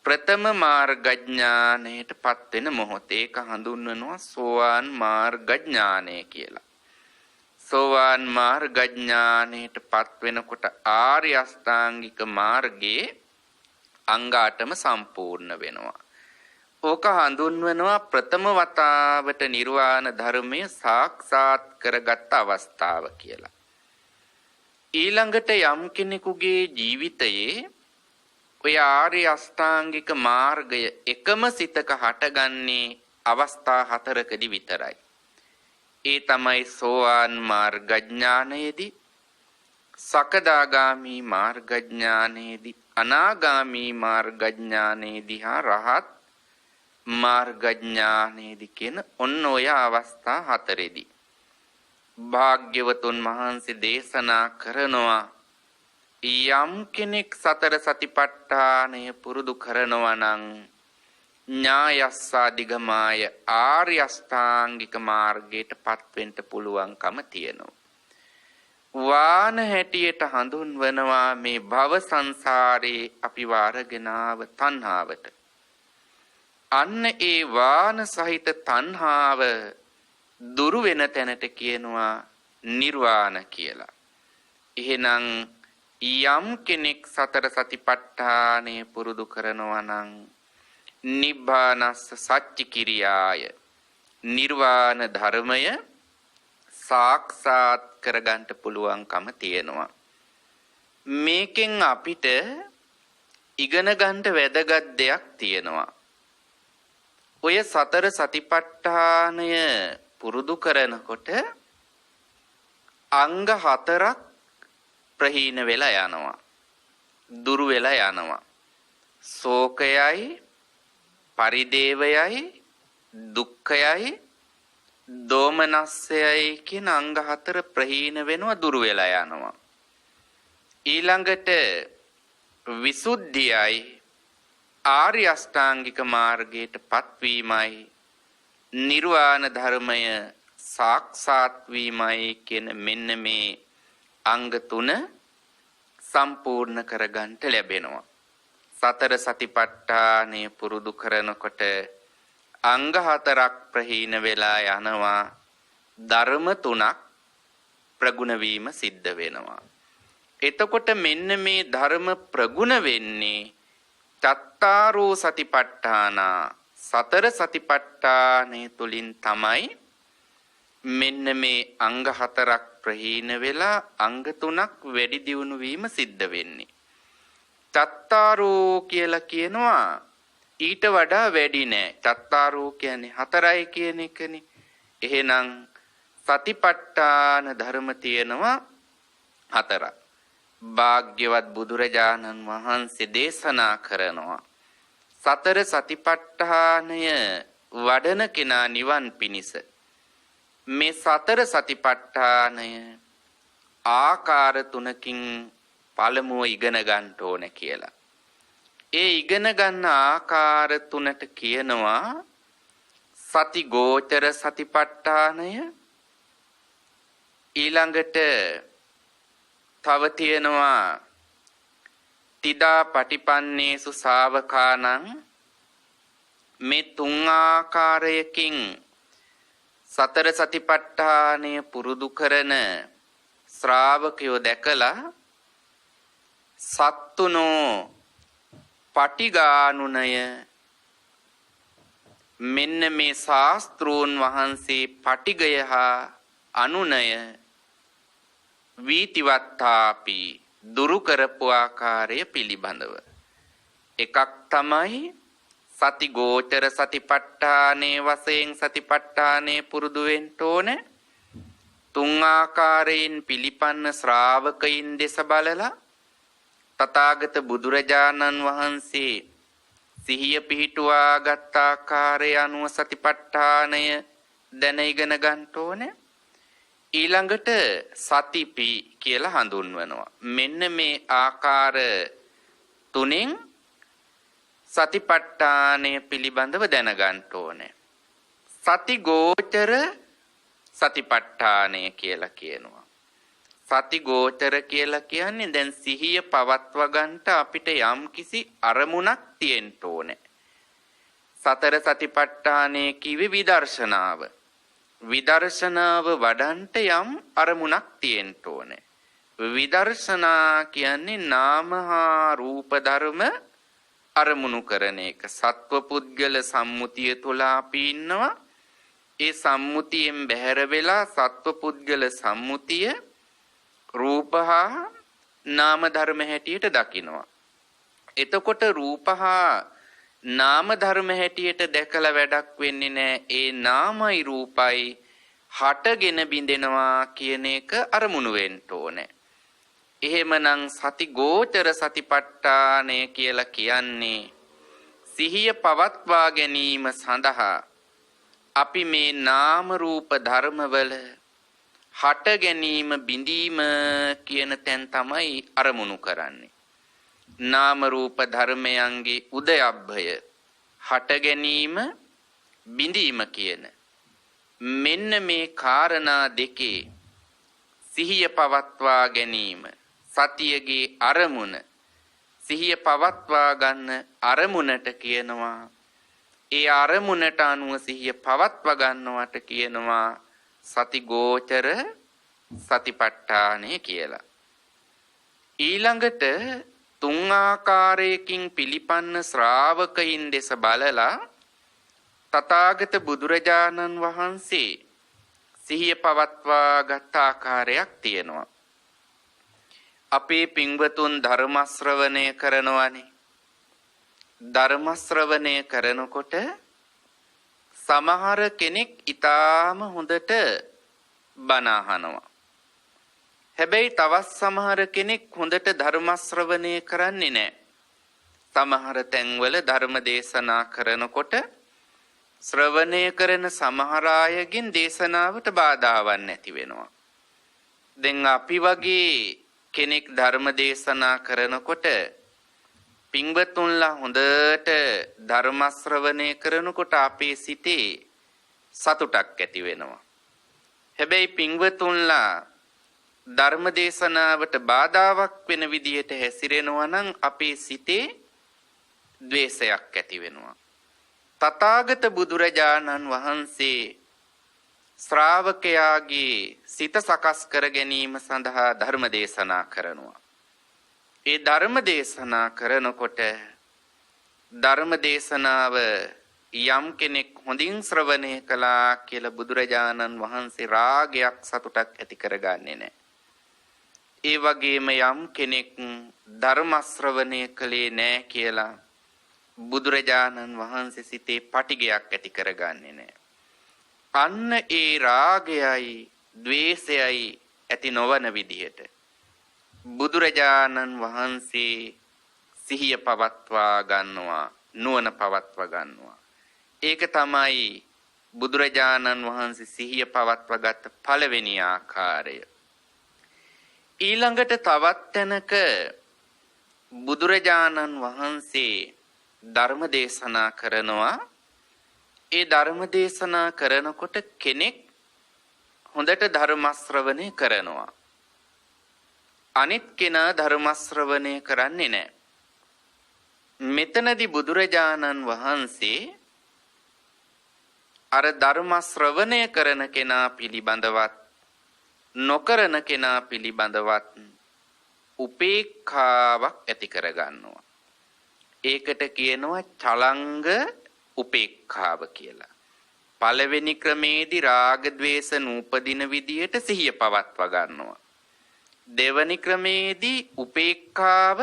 ප්‍රථම මාර්ගඥානයට පත් වෙන මොහොතේ. ඒක හඳුන්වනවා සෝවාන් මාර්ගඥානය කියලා. සෝවාන් මාර්ගඥානයට පත් වෙනකොට ආර්ය අෂ්ටාංගික මාර්ගයේ අංග 8ම සම්පූර්ණ වෙනවා. ඕක හඳුන්වනවා ප්‍රථම වතාවට නිර්වාණ ධර්මය සාක්ෂාත් කරගත් අවස්ථාව කියලා. ඊළඟට යම් කෙනෙකුගේ ජීවිතයේ ඔය ආර්ය අෂ්ටාංගික මාර්ගය එකම සිතක හටගන්නේ අවස්ථා 4කදී විතරයි. ඒ තමයි සෝවාන් මාර්ගඥානයේදී, සකදාගාමි මාර්ගඥානයේදී, අනාගාමි මාර්ගඥානයේදී හා රහත් මාර්ගඥානයේදී කියන ඔන්න ඔය අවස්ථා 4දී භාග්‍යවතුන් වහන්සේ දේශනා කරනවා යම් කෙනෙක් සතර සතිපට්ඨානය පුරුදු කරනවා නම් ඥායස්සාදිගමාය ආර්ය අෂ්ටාංගික මාර්ගයට පත්වෙන්න පුළුවන්කම තියෙනවා. වාන හැටියට හඳුන්වනවා මේ භව සංසාරේ අපි වාරගෙන ආව තණ්හාවට. අන්න ඒ වාන සහිත තණ්හාව දුරු වෙන තැනට කියනවා නිර්වාණ කියලා. එහෙනම් යම් කෙනෙක් සතර සතිපට්ඨානය පුරුදු කරනවා නම් නිබ්බානස්ස සච්චි කිරියාය, නිර්වාණ ධර්මය සාක්ෂාත් කරගන්න පුළුවන්කම තියෙනවා. මේකෙන් අපිට ඉගෙන ගන්න වැදගත් දෙයක් තියෙනවා. ඔය සතර සතිපට්ඨානය පුරුදු කරනකොට අංග 4ක් ප්‍රහීන වෙලා යනවා, දුරු වෙලා යනවා. ශෝකයයි, පරිදේවයයි, දුක්ඛයයි, දෝමනස්සයයි කියන අංග 4 ප්‍රහීන වෙනවා, දුරු වෙලා යනවා. ඊළඟට විසුද්ධියයි, ආර්ය අෂ්ටාංගික මාර්ගයට පත්වීමයි, නිර්වාණ ධර්මය සාක්ෂාත් වීමයි කියන මෙන්න මේ අංග 3 සම්පූර්ණ කරගන්න ලැබෙනවා. සතර සතිපට්ඨානය පුරුදු කරනකොට අංග 4ක් ප්‍රහීන වෙලා යනවා, ධර්ම 3ක් ප්‍රගුණ වීම සිද්ධ වෙනවා. එතකොට මෙන්න මේ ධර්ම ප්‍රගුණ වෙන්නේ චත්තාරෝ සතිපට්ඨාන සතර සතිපට්ඨානය තුලින් තමයි. මෙන්න මේ අංග හතරක් ප්‍රහීන වෙලා අංග තුනක් වැඩි දියුණු වීම සිද්ධ වෙන්නේ. චත්තාරෝ කියලා කියනවා ඊට වඩා වැඩි නෑ. චත්තාරෝ කියන්නේ හතරයි කියන එකනේ. එහෙනම් සතිපට්ඨාන ධර්ම තියෙනවා හතරක්. භාග්‍යවත් බුදුරජාණන් වහන්සේ දේශනා කරනවා සතර සතිපට්ඨානය වඩන කෙනා නිවන් පිණිස මේ සතර සතිපට්ඨානය ආකාර තුනකින් පළමුව ඉගෙන ගන්න ඕන කියලා. ඒ ඉගෙන ගන්න ආකාර තුනට කියනවා සති ගෝචර සතිපට්ඨානය. ඊළඟට තව තියෙනවා තිදා පටිපන්නේසු ශාවකානං. මේ තුන් ආකාරයකින් සතර සතිපට්ඨානය පුරුදු කරන ශ්‍රාවකයෝ දැකලා සත්තුනෝ පටිගානුනය මෙන්න මේ ශාස්ත්‍රූන් වහන්සේ පටිගය හා අනුනය වීතිවත්තාපි දුරු කරපු ආකාරය පිළිබඳව එකක් තමයි සති ගෝචර සතිපට්ඨානේ වශයෙන් සතිපට්ඨානේ පුරුදු වෙන්න ඕනේ. තුන් ආකාරයෙන් පිළිපන්න ශ්‍රාවකයින් දෙස බලලා තථාගත බුදුරජාණන් වහන්සේ සිහිය පිහිටුවා ගත් ආකාරය අනුව සතිපට්ඨානය දැන ඉගෙන ගන්න ඕනේ. ඊළඟට සතිපි කියලා හඳුන්වනවා. මෙන්න මේ ආකාර තුනෙන් සතිපට්ඨානය පිළිබඳව දැනගන්න ඕනේ. සති ගෝචර සතිපට්ඨානය කියලා කියනවා. සති ගෝචර කියලා කියන්නේ දැන් සිහිය පවත්ව ගන්නට අපිට යම්කිසි අරමුණක් තියෙන්න ඕනේ. සතර සතිපට්ඨානය කිවි විදර්ශනාව. විදර්ශනාව වඩන්ට යම් අරමුණක් තියෙන්න ඕනේ. විදර්ශනා කියන්නේ නාම හා රූප ධර්ම අරමුණු කරන එක. සත්ව පුද්ගල සම්මුතිය තුල අපි ඉන්නවා. ඒ සම්මුතියෙන් බැහැර වෙලා සත්ව පුද්ගල සම්මුතිය රූප හා නාම ධර්ම හැටියට දකිනවා. එතකොට රූප හා නාම ධර්ම හැටියට දැකලා වැඩක් වෙන්නේ නැහැ. ඒ නාමයි රූපයි හටගෙන බිඳෙනවා කියන එක අරමුණු වෙන්න ඕනේ. එහෙමනම් සති ගෝචර සතිපට්ඨානය කියලා කියන්නේ සිහිය පවත්වා ගැනීම සඳහා අපි මේ නාම රූප ධර්මවල හට ගැනීම බිඳීම කියන තැන් තමයි අරමුණු කරන්නේ. නාම රූප ධර්මයන්ගේ උදයබ්බය හට ගැනීම බිඳීම කියන මෙන්න මේ කාරණා දෙකේ සිහිය පවත්වා ගැනීම සතියගේ අරමුණ සිහිය පවත්වා ගන්න අරමුණට කියනවා. ඒ අරමුණට අනුව සිහිය පවත්වා ගන්නවට කියනවා සති ගෝචර සතිපට්ඨානය කියලා. ඊළඟට තුන් ආකාරයකින් පිළිපන්න ශ්‍රාවකයින් දෙස බලලා තථාගත බුදුරජාණන් වහන්සේ සිහිය පවත්වා ගත් ආකාරයක් තියෙනවා. අපේ පින්වතුන් ධර්ම ශ්‍රවණය කරනවානේ. ධර්ම ශ්‍රවණය කරනකොට සමහර කෙනෙක් ඊටාම හොඳට බණ අහනවා. හැබැයි තවත් සමහර කෙනෙක් හොඳට ධර්ම ශ්‍රවණය කරන්නේ නැහැ. සමහර තැන්වල ධර්ම දේශනා කරනකොට ශ්‍රවණය කරන සමහර අයගෙන් දේශනාවට බාධාවක් නැති වෙනවා. දැන් අපි වගේ කෙනෙක් ධර්ම දේශනා කරනකොට පින්වතුන්ලා හොඳට ධර්ම ශ්‍රවණය කරනකොට අපේ සිතේ සතුටක් ඇති වෙනවා. හැබැයි පින්වතුන්ලා ධර්ම දේශනාවට බාධාවක් වෙන විදිහට හැසිරෙනවා නම් අපේ සිතේ ද්වේෂයක් ඇති වෙනවා. තථාගත බුදුරජාණන් වහන්සේ ශ්‍රාවකයාගේ සිත සකස් කර ගැනීම සඳහා ධර්ම දේශනා කරනවා. ඒ ධර්ම දේශනා කරනකොට ධර්ම දේශනාව යම් කෙනෙක් හොඳින් ශ්‍රවණය කළා කියලා බුදුරජාණන් වහන්සේ රාගයක් සතුටක් ඇති කරගන්නේ නැහැ. ඒ වගේම යම් කෙනෙක් ධර්ම ශ්‍රවණය කළේ නැහැ කියලා බුදුරජාණන් වහන්සේ සිතේ පටිගයක් ඇති කරගන්නේ නැහැ. අන්න ඒ රාගයයි ද්වේෂයයි ඇති නොවන විදිහට බුදුරජාණන් වහන්සේ සිහිය පවත්වා ගන්නවා, නුවණ පවත්වා ගන්නවා. ඒක තමයි බුදුරජාණන් වහන්සේ සිහිය පවත්වා ගත්ත පළවෙනි ආකාරය. ඊළඟට තවත් තැනක බුදුරජාණන් වහන්සේ ධර්ම දේශනා කරනවා. ඒ ධර්ම දේශනා කරනකොට කෙනෙක් හොඳට ධර්ම ශ්‍රවණය කරනවා. අනිත් කෙනා ධර්ම ශ්‍රවණය කරන්නේ නැහැ. මෙතනදී බුදුරජාණන් වහන්සේ අර ධර්ම ශ්‍රවණය කරන කෙනා පිළිබඳවත් නොකරන කෙනා පිළිබඳවත් උපේක්ඛාවක් ඇති කරගන්නවා. ඒකට කියනවා චලංග උපේක්ඛාව කියලා. පළවෙනි ක්‍රමේදී රාග ద్వේෂ නූපදින විදියට සිහිය පවත්වා ගන්නවා. දෙවැනි ක්‍රමේදී උපේක්ඛාව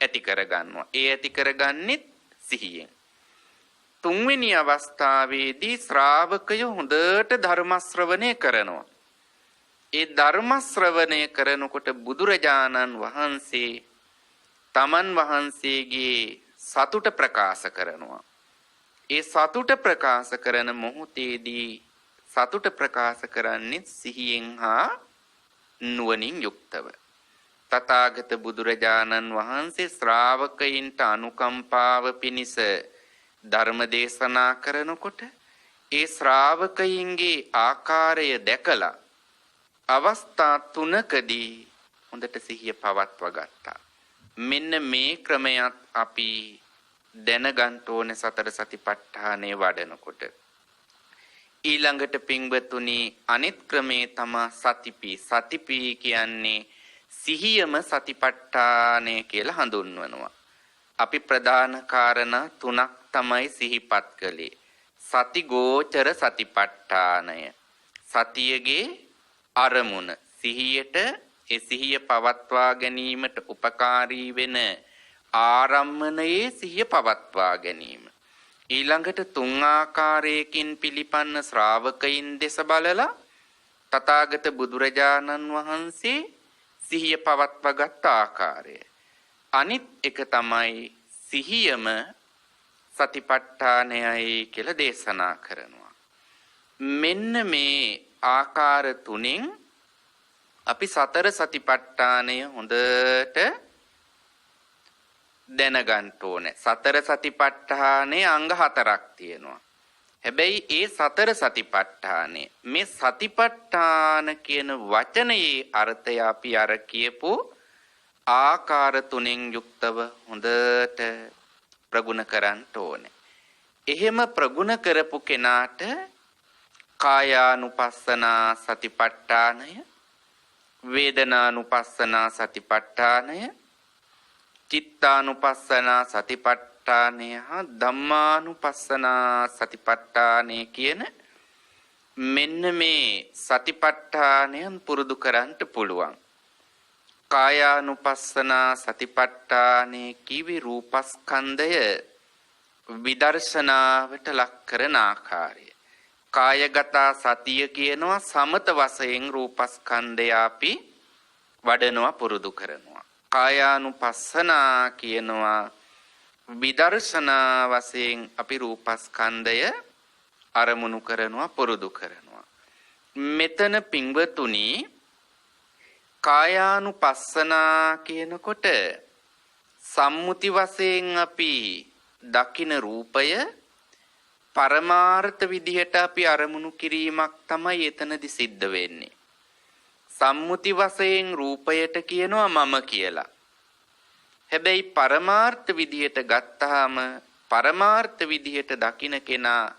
ඇති කරගන්නවා. ඒ ඇති කරගන්නෙත් සිහියෙන්. තුන්වෙනි අවස්ථාවේදී ශ්‍රාවකයෝ හොඳට ධර්ම ශ්‍රවණය කරනවා. ඒ ධර්ම ශ්‍රවණය කරනකොට බුදුරජාණන් වහන්සේ තමන් වහන්සේගේ සතුට ප්‍රකාශ කරනවා. ඒ සතුට ප්‍රකාශ කරන මොහොතේදී සතුට ප්‍රකාශ කරන්නේ සිහියෙන් හා නුවණින් යුක්තව. තථාගත බුදුරජාණන් වහන්සේ ශ්‍රාවකයින්ට අනුකම්පාව පිණිස ධර්ම දේශනා කරනකොට ඒ ශ්‍රාවකයින්ගේ ආකාරය දැකලා අවස්ථා තුනකදී හොඳට සිහිය පවත්වා ගත්තා. මෙන්න මේ ක්‍රමයක් අපි දැනගන්න ඕනේ සතර සතිපට්ඨානේ වඩනකොට. ඊළඟට පින්වතුනි අනිත් ක්‍රමේ තමයි සතිපි. සතිපි කියන්නේ සිහියම සතිපට්ඨානය කියලා හඳුන්වනවා. අපි ප්‍රධාන කාරණා තුනක් තමයි සිහිපත් කළේ. සති ගෝචර සතිපට්ඨානය. සතියගේ අරමුණ සිහියට ඒ සිහිය පවත්වා ගැනීමට උපකාරී වෙන ආරම්මණයේ සිහිය පවත්වා ගැනීම. ඊළඟට තුන් ආකාරයකින් පිළිපන්න ශ්‍රාවකයින් දෙස බලලා තථාගත බුදුරජාණන් වහන්සේ සිහිය පවත්වා ගත් ආකාරය. අනිත් එක තමයි සිහියම සතිපට්ඨානයයි කියලා දේශනා කරනවා. මෙන්න මේ ආකාර තුනෙන් අපි සතර සතිපට්ඨානය හොඳට දැනගන්න ඕනේ. සතර සතිපට්ඨානයේ අංග 4ක් තියෙනවා. හැබැයි ඒ සතර සතිපට්ඨානයේ මේ සතිපට්ඨාන කියන වචනේ අර්ථය අපි අර කියපු ආකාර තුනෙන් යුක්තව හොඳට ප්‍රගුණ කරන්න ඕනේ. එහෙම ප්‍රගුණ කරපු කෙනාට කායානුපස්සනා සතිපට්ඨානය, වේදනානුපස්සනා සතිපට්ඨානය, චිත්තානුපස්සනා සතිපට්ඨානය හා ධම්මානුපස්සනා සතිපට්ඨානය කියන මෙන්න මේ සතිපට්ඨානයන් පුරුදු කරන්න පුළුවන්. කායානුපස්සනා සතිපට්ඨානයේ කිවි රූපස්කන්ධය විදර්ශනාවට ලක් කරන ආකාරය. කායගත සතිය කියනවා සමත වශයෙන් රූපස්කන්ධය අපි වඩනවා පුරුදු කරනවා. කායානුපස්සනා කියනවා විදර්ශනා වශයෙන් අපි රූපස්කන්ධය අරමුණු කරනවා පුරුදු කරනවා. මෙතන පින්වතුනි කායානුපස්සනා කියනකොට සම්මුති වශයෙන් අපි දකින රූපය පරමාර්ථ විදිහට අපි අරමුණු කිරීමක් තමයි එතනදි සිද්ධ වෙන්නේ. සම්මුති වශයෙන් රූපයට කියනවා මම කියලා. හැබැයි පරමාර්ථ විදිහට ගත්තාම පරමාර්ථ විදිහට දකින කෙනා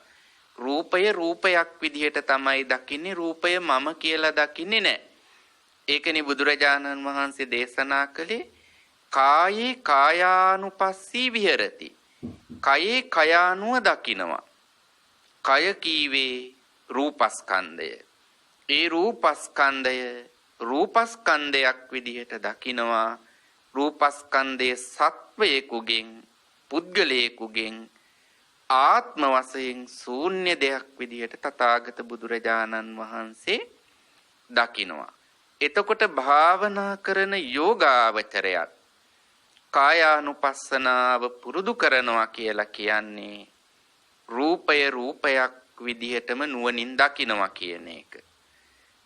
රූපය රූපයක් විදිහට තමයි දකින්නේ. රූපය මම කියලා දකින්නේ නැහැ. ඒකනේ බුදුරජාණන් වහන්සේ දේශනා කළේ කායේ කායානුපස්සී විහෙරති. කයේ කයානුව දකිනවා. කය කීවේ රූපස්කන්ධය. ඒ රූපස්කන්ධයක් විදිහට දකිනවා. රූපස්කන්ධයේ සත්වයෙකුගෙන් පුද්ගලයෙකුගෙන් ආත්ම වශයෙන් ශූන්‍ය දෙයක් විදිහට තථාගත බුදුරජාණන් වහන්සේ දකිනවා. එතකොට භාවනා කරන යෝගාවචරයත් කායානුපස්සනාව පුරුදු කරනවා කියලා කියන්නේ රූපය රූපයක් විදිහටම නුවණින් දකිනවා කියන එක.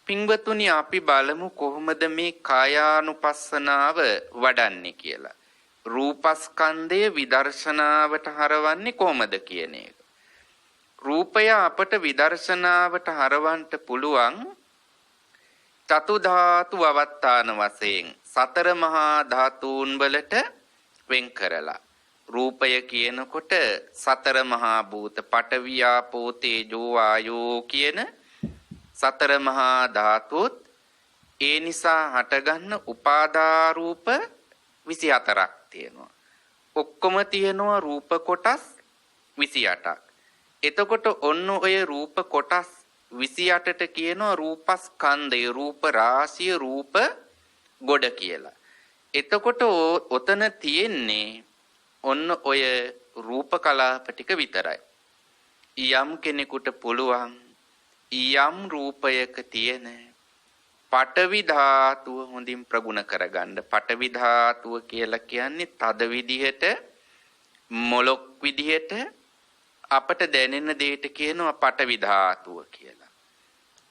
පින්වතුනි අපි බලමු කොහොමද මේ කායානුපස්සනාව වඩන්නේ කියලා. රූපස්කන්ධය විදර්ශනාවට හරවන්නේ කොහොමද කියන එක. රූපය අපට විදර්ශනාවට හරවන්න පුළුවන් චතු ධාතු අවස්ථාන වශයෙන් සතර මහා ධාතුන් වලට වෙන් කරලා. රූපය කියනකොට සතර මහා භූත පඨවි ආපෝ තේජෝ වායෝ කියන සතර මහා ධාතුත් ඒ නිසා හටගන්න උපාදා රූප 24ක් තියෙනවා. ඔක්කොම තියෙනවා රූප කොටස් 28ක්. එතකොට ඔන්න ඔය රූප කොටස් 28ට කියනවා රූපස්කන්ධය, රූප රාශිය, රූප ගොඩ කියලා. එතකොට ඔතන තියෙන්නේ ඔන්න ඔය රූප කලාප ටික විතරයි. යම් කෙනෙකුට පුළුවන් යම් රූපයක තියෙන පඨවි ධාතුව හොඳින් ප්‍රගුණ කරගන්න. පඨවි ධාතුව කියලා කියන්නේ තද විදිහට මොලොක් විදිහට අපට දැනෙන දෙයට කියනවා පඨවි ධාතුව කියලා.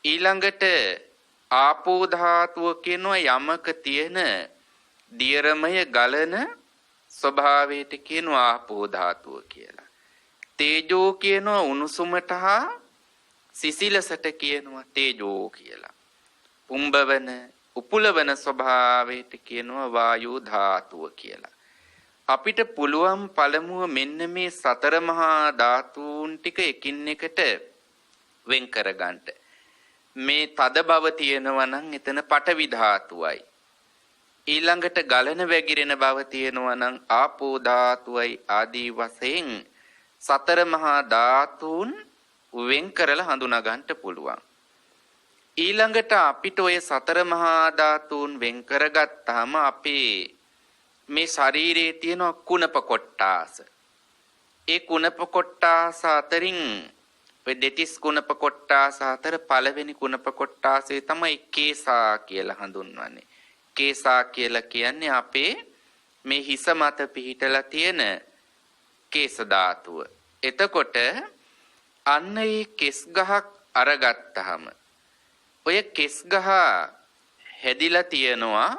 ඊළඟට ආපෝ ධාතුව කියනවා යමක තියෙන දියරමය ගලන ස්වභාවයට කියනවා ආපෝ ධාතුව කියලා. තේජෝ කියනවා උණුසුමට හා සිසිලසට කියනවා තේජෝ කියලා. පුම්බවන උපුලවන ස්වභාවයට කියනවා වායු ධාතුව කියලා. අපිට පුළුවන් පළමුව මෙන්න මේ සතර මහා ධාතුන් ටික එකින් එකට වෙන් කරගන්න. මේ තද බව තියෙනවා නම් එතන පඨවි ධාතුවයි. ඊළඟට ගලන වැగిරෙන බව තියෙනවා නම් ආපෝ ධාතුවයි ආදී වශයෙන් සතර මහා ධාතුන් වෙන් කරලා හඳුනා ගන්නට පුළුවන්. ඊළඟට අපිට ඔය සතර මහා ධාතුන් වෙන් කරගත්තාම අපේ මේ ශරීරයේ තියෙන කුණප කොට්ටාස. ඒ කුණප කොට්ටාස අතරින් ඔය දෙතිස් කුණප කොට්ටාස අතර පළවෙනි කුණප කොට්ටාසේ තමයි කේසා කියලා හඳුන්වන්නේ. කේසා කියලා කියන්නේ අපේ මේ හිස මත පිහිටලා තියෙන කේස ධාතුව. එතකොට අන්න ඒ කෙස් ගහක් අරගත්තාම ඔය කෙස් ගහ හැදිලා තියෙනවා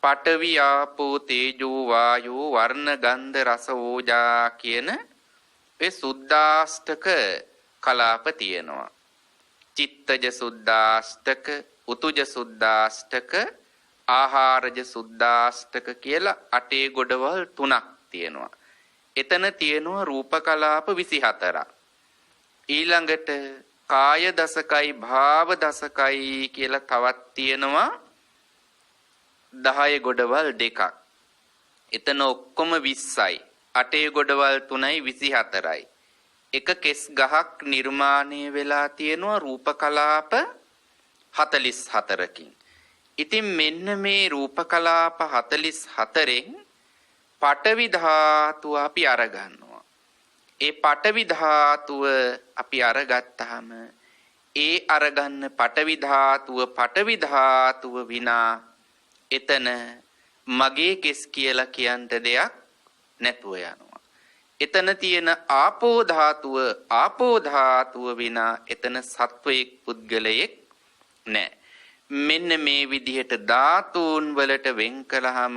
පඨවි ආපෝ තේජෝ වායෝ වර්ණ ගන්ධ රස ඕජා කියන ඒ සුද්දාෂ්ටක කලාප තියෙනවා. චිත්තජ සුද්දාෂ්ටක, උතුජ සුද්දාෂ්ටක, ආහාරජ සුද්දාෂ්ටක කියලා අටේ ගොඩවල් 3ක් තියෙනවා. එතන තියෙනවා රූප කලාප 24ක්. ඊළඟට කාය දසකයි භාව දසකයි කියලා තවත් තියෙනවා 10 ගොඩවල් 2ක්. එතන ඔක්කොම 20යි. අටේ ගොඩවල් 3යි 24යි. එක කෙස් ගහක් නිර්මාණය වෙලා තියෙනවා රූප කලාප 44කින්. ඉතින් මෙන්න මේ රූප කලාප 44න් පඨවි ධාතුව අපි අරගන්නවා. ඒ පඨවි ධාතුව අපි අරගත්තාම ඒ අරගන්න පඨවි ධාතුව විනා එතන මගේ කෙස් කියලා කියන්න දෙයක් නැතුව යනවා. එතන තියෙන ආපෝ ධාතුව විනා එතන සත්වයක් පුද්ගලයෙක් නැහැ. මෙන්න මේ විදිහට ධාතුන් වලට වෙන් කළාම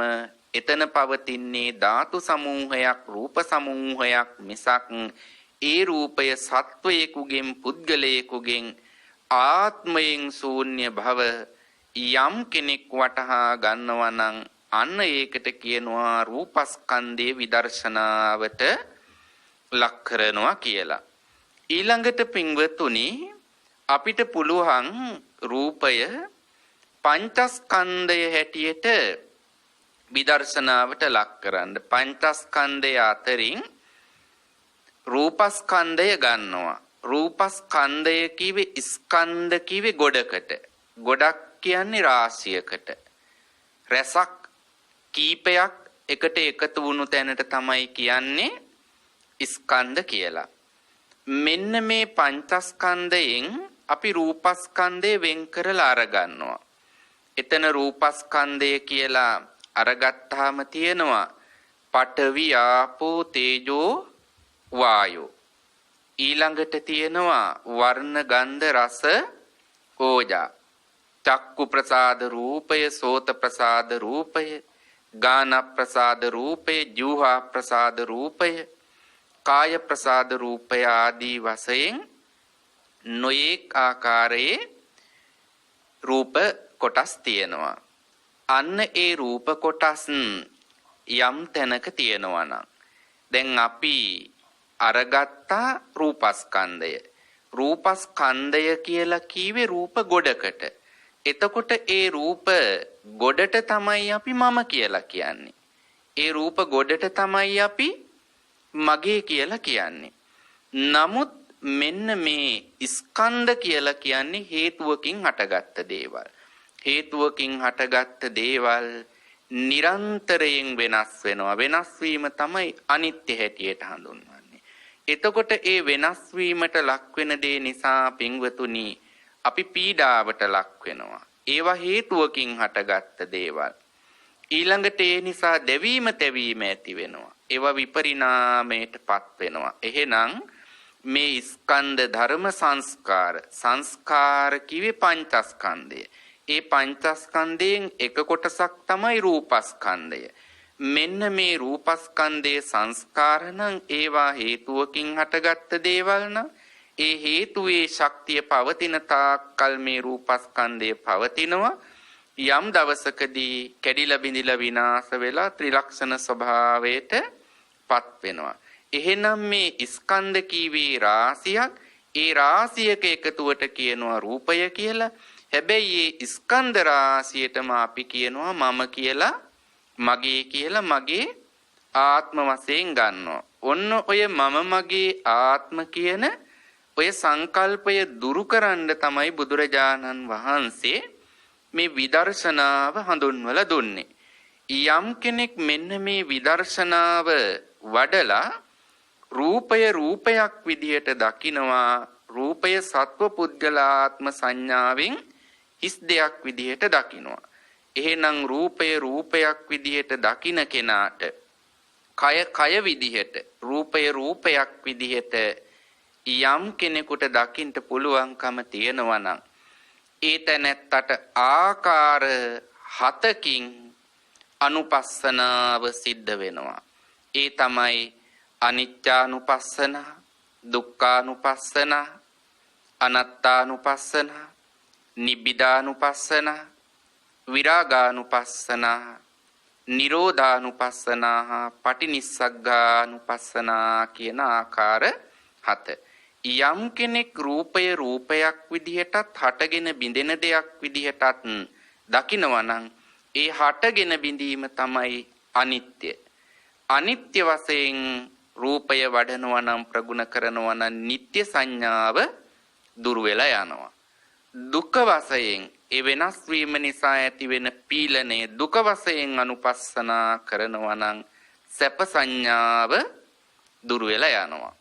එතන පවතින්නේ ධාතු සමූහයක්, රූප සමූහයක් මිසක් ඒ රූපය සත්වයෙකුගෙන් පුද්ගලයෙකුගෙන් ආත්මයෙන් ශූන්‍ය භව යම් කෙනෙක් වටහා ගන්නවා නම් අන්න ඒකට කියනවා රූපස්කන්ධයේ විදර්ශනාවට ලක් කරනවා කියලා. ඊළඟට පින්වතුනි අපිට පුළුවන් රූපය පංචස්කන්ධය හැටියට විදර්ශනාවට ලක් කරන්න. පංචස්කන්ධය අතරින් රූපස්කන්ධය ගන්නවා. රූපස්කන්ධය කිව්වේ ස්කන්ධ කිව්වේ ගොඩකට. ගොඩක් කියන්නේ රාශියකට. රසක් කීපයක් එකට එකතු වුණු තැනට තමයි කියන්නේ ස්කන්ධ කියලා. මෙන්න මේ පංචස්කන්ධයෙන් අපි රූපස්කන්ධය වෙන් කරලා අරගන්නවා. එතන රූපස්කන්ධය කියලා අරගත්තාම තියෙනවා පඨවි ආපෝ තේජෝ වායෝ. ඊළඟට තියෙනවා වර්ණ ගන්ධ රස ඕජා. චක්කු ප්‍රසාද රූපය, සෝත ප්‍රසාද රූපය, ගාන ප්‍රසාද රූපය, ජීවහා ප්‍රසාද රූපය, කාය ප්‍රසාද රූපය ආදී වශයෙන් නොයෙක් ආකාරයේ රූප කොටස් තියෙනවා. අන්න ඒ රූප කොටස් යම් තැනක තියෙනවා නම් දැන් අපි අරගත්තා රූපස්කන්ධය. රූපස්කන්ධය කියලා කීවේ රූප ගොඩකට. එතකොට ඒ රූප ගොඩට තමයි අපි මම කියලා කියන්නේ. ඒ රූප ගොඩට තමයි අපි මගේ කියලා කියන්නේ. නමුත් මෙන්න මේ ස්කන්ධ කියලා කියන්නේ හේතුවකින් හටගත්ත දේවල්. හේතුවකින් හටගත්ත දේවල් නිරන්තරයෙන් වෙනස් වෙනවා. වෙනස් වීම තමයි අනිත්‍ය හැටියට හඳුන්වන්නේ. එතකොට ඒ වෙනස් වීමට ලක් වෙන දේ නිසා පින්වතුනි අපි පීඩාවට ලක් වෙනවා. ඒවා හේතුවකින් හටගත්ත දේවල්. ඊළඟට ඒ නිසා දැවීම තැවීම ඇති වෙනවා. ඒවා විපරිණාමයටපත් වෙනවා. එහෙනම් මේ ස්කන්ධ ධර්ම සංස්කාර කිව්වේ පංචස්කන්ධය. ඒ පංචස්කන්ධයෙන් එක කොටසක් තමයි රූපස්කන්ධය. මෙන්න මේ රූපස්කන්ධයේ සංස්කාර නම් ඒවා හේතුවකින් හටගත්ත දේවල් නම් ඒ හේතුවේ ශක්තිය පවතින තාක්කල් මේ රූපස්කන්ධය පවතිනවා. යම් දවසකදී කැඩිලා බිඳිලා විනාශ වෙලා ත්‍රිලක්ෂණ ස්වභාවයට පත් වෙනවා. එහෙනම් මේ ස්කන්ධ කීවේ රාශියක්. ඒ රාශියක එකතුවට කියනවා රූපය කියලා. හැබැයි මේ ස්කන්ධ රාශියටම අපි කියනවා මම කියලා, මගේ කියලා, මගේ ආත්ම වශයෙන් ගන්නවා. ඔන්න ඔය මම මගේ ආත්ම කියන ඔය සංකල්පය දුරු කරන්න තමයි බුදුරජාණන් වහන්සේ මේ විදර්ශනාව හඳුන්වලා දුන්නේ. යම් කෙනෙක් මෙන්න මේ විදර්ශනාව වඩලා රූපය රූපයක් විදිහට දකිනවා, රූපය සත්ව පුද්ගලාත්ම සංඥාවෙන් හිස් දෙයක් විදිහට දකිනවා. එහෙනම් රූපය රූපයක් විදිහට දකින කෙනාට කය විදිහට, රූපය රූපයක් විදිහට යම් කෙනෙකුට දකින්න පුළුවන්කම තියෙනවා නම් ඒ තැනැත්තට ආකාර 7කින් අනුපස්සනාව සිද්ධ වෙනවා. ඒ තමයි අනිච්චානුපස්සන, දුක්ඛානුපස්සන, අනාත්තානුපස්සන, නිබ්බිදානුපස්සන, විරාගානුපස්සන, නිරෝධානුපස්සන, පටිනිස්සග්ගානුපස්සන කියන ආකාර 7. යම් කෙනෙක් රූපය රූපයක් විදිහටත් හටගෙන බිඳෙන දෙයක් විදිහටත් දකිනවා නම් ඒ හටගෙන බිඳීම තමයි අනිත්‍ය. අනිත්‍ය වශයෙන් රූපය වඩනවා නම්, ප්‍රගුණ කරනවා නම් නිත්‍ය සංඥාව දුර වෙලා යනවා. දුක්ඛ වශයෙන් ඒ වෙනස් වීම නිසා ඇතිවෙන පීලනය දුක වශයෙන් අනුපස්සනා කරනවා නම් සැප සංඥාව දුර වෙලා යනවා.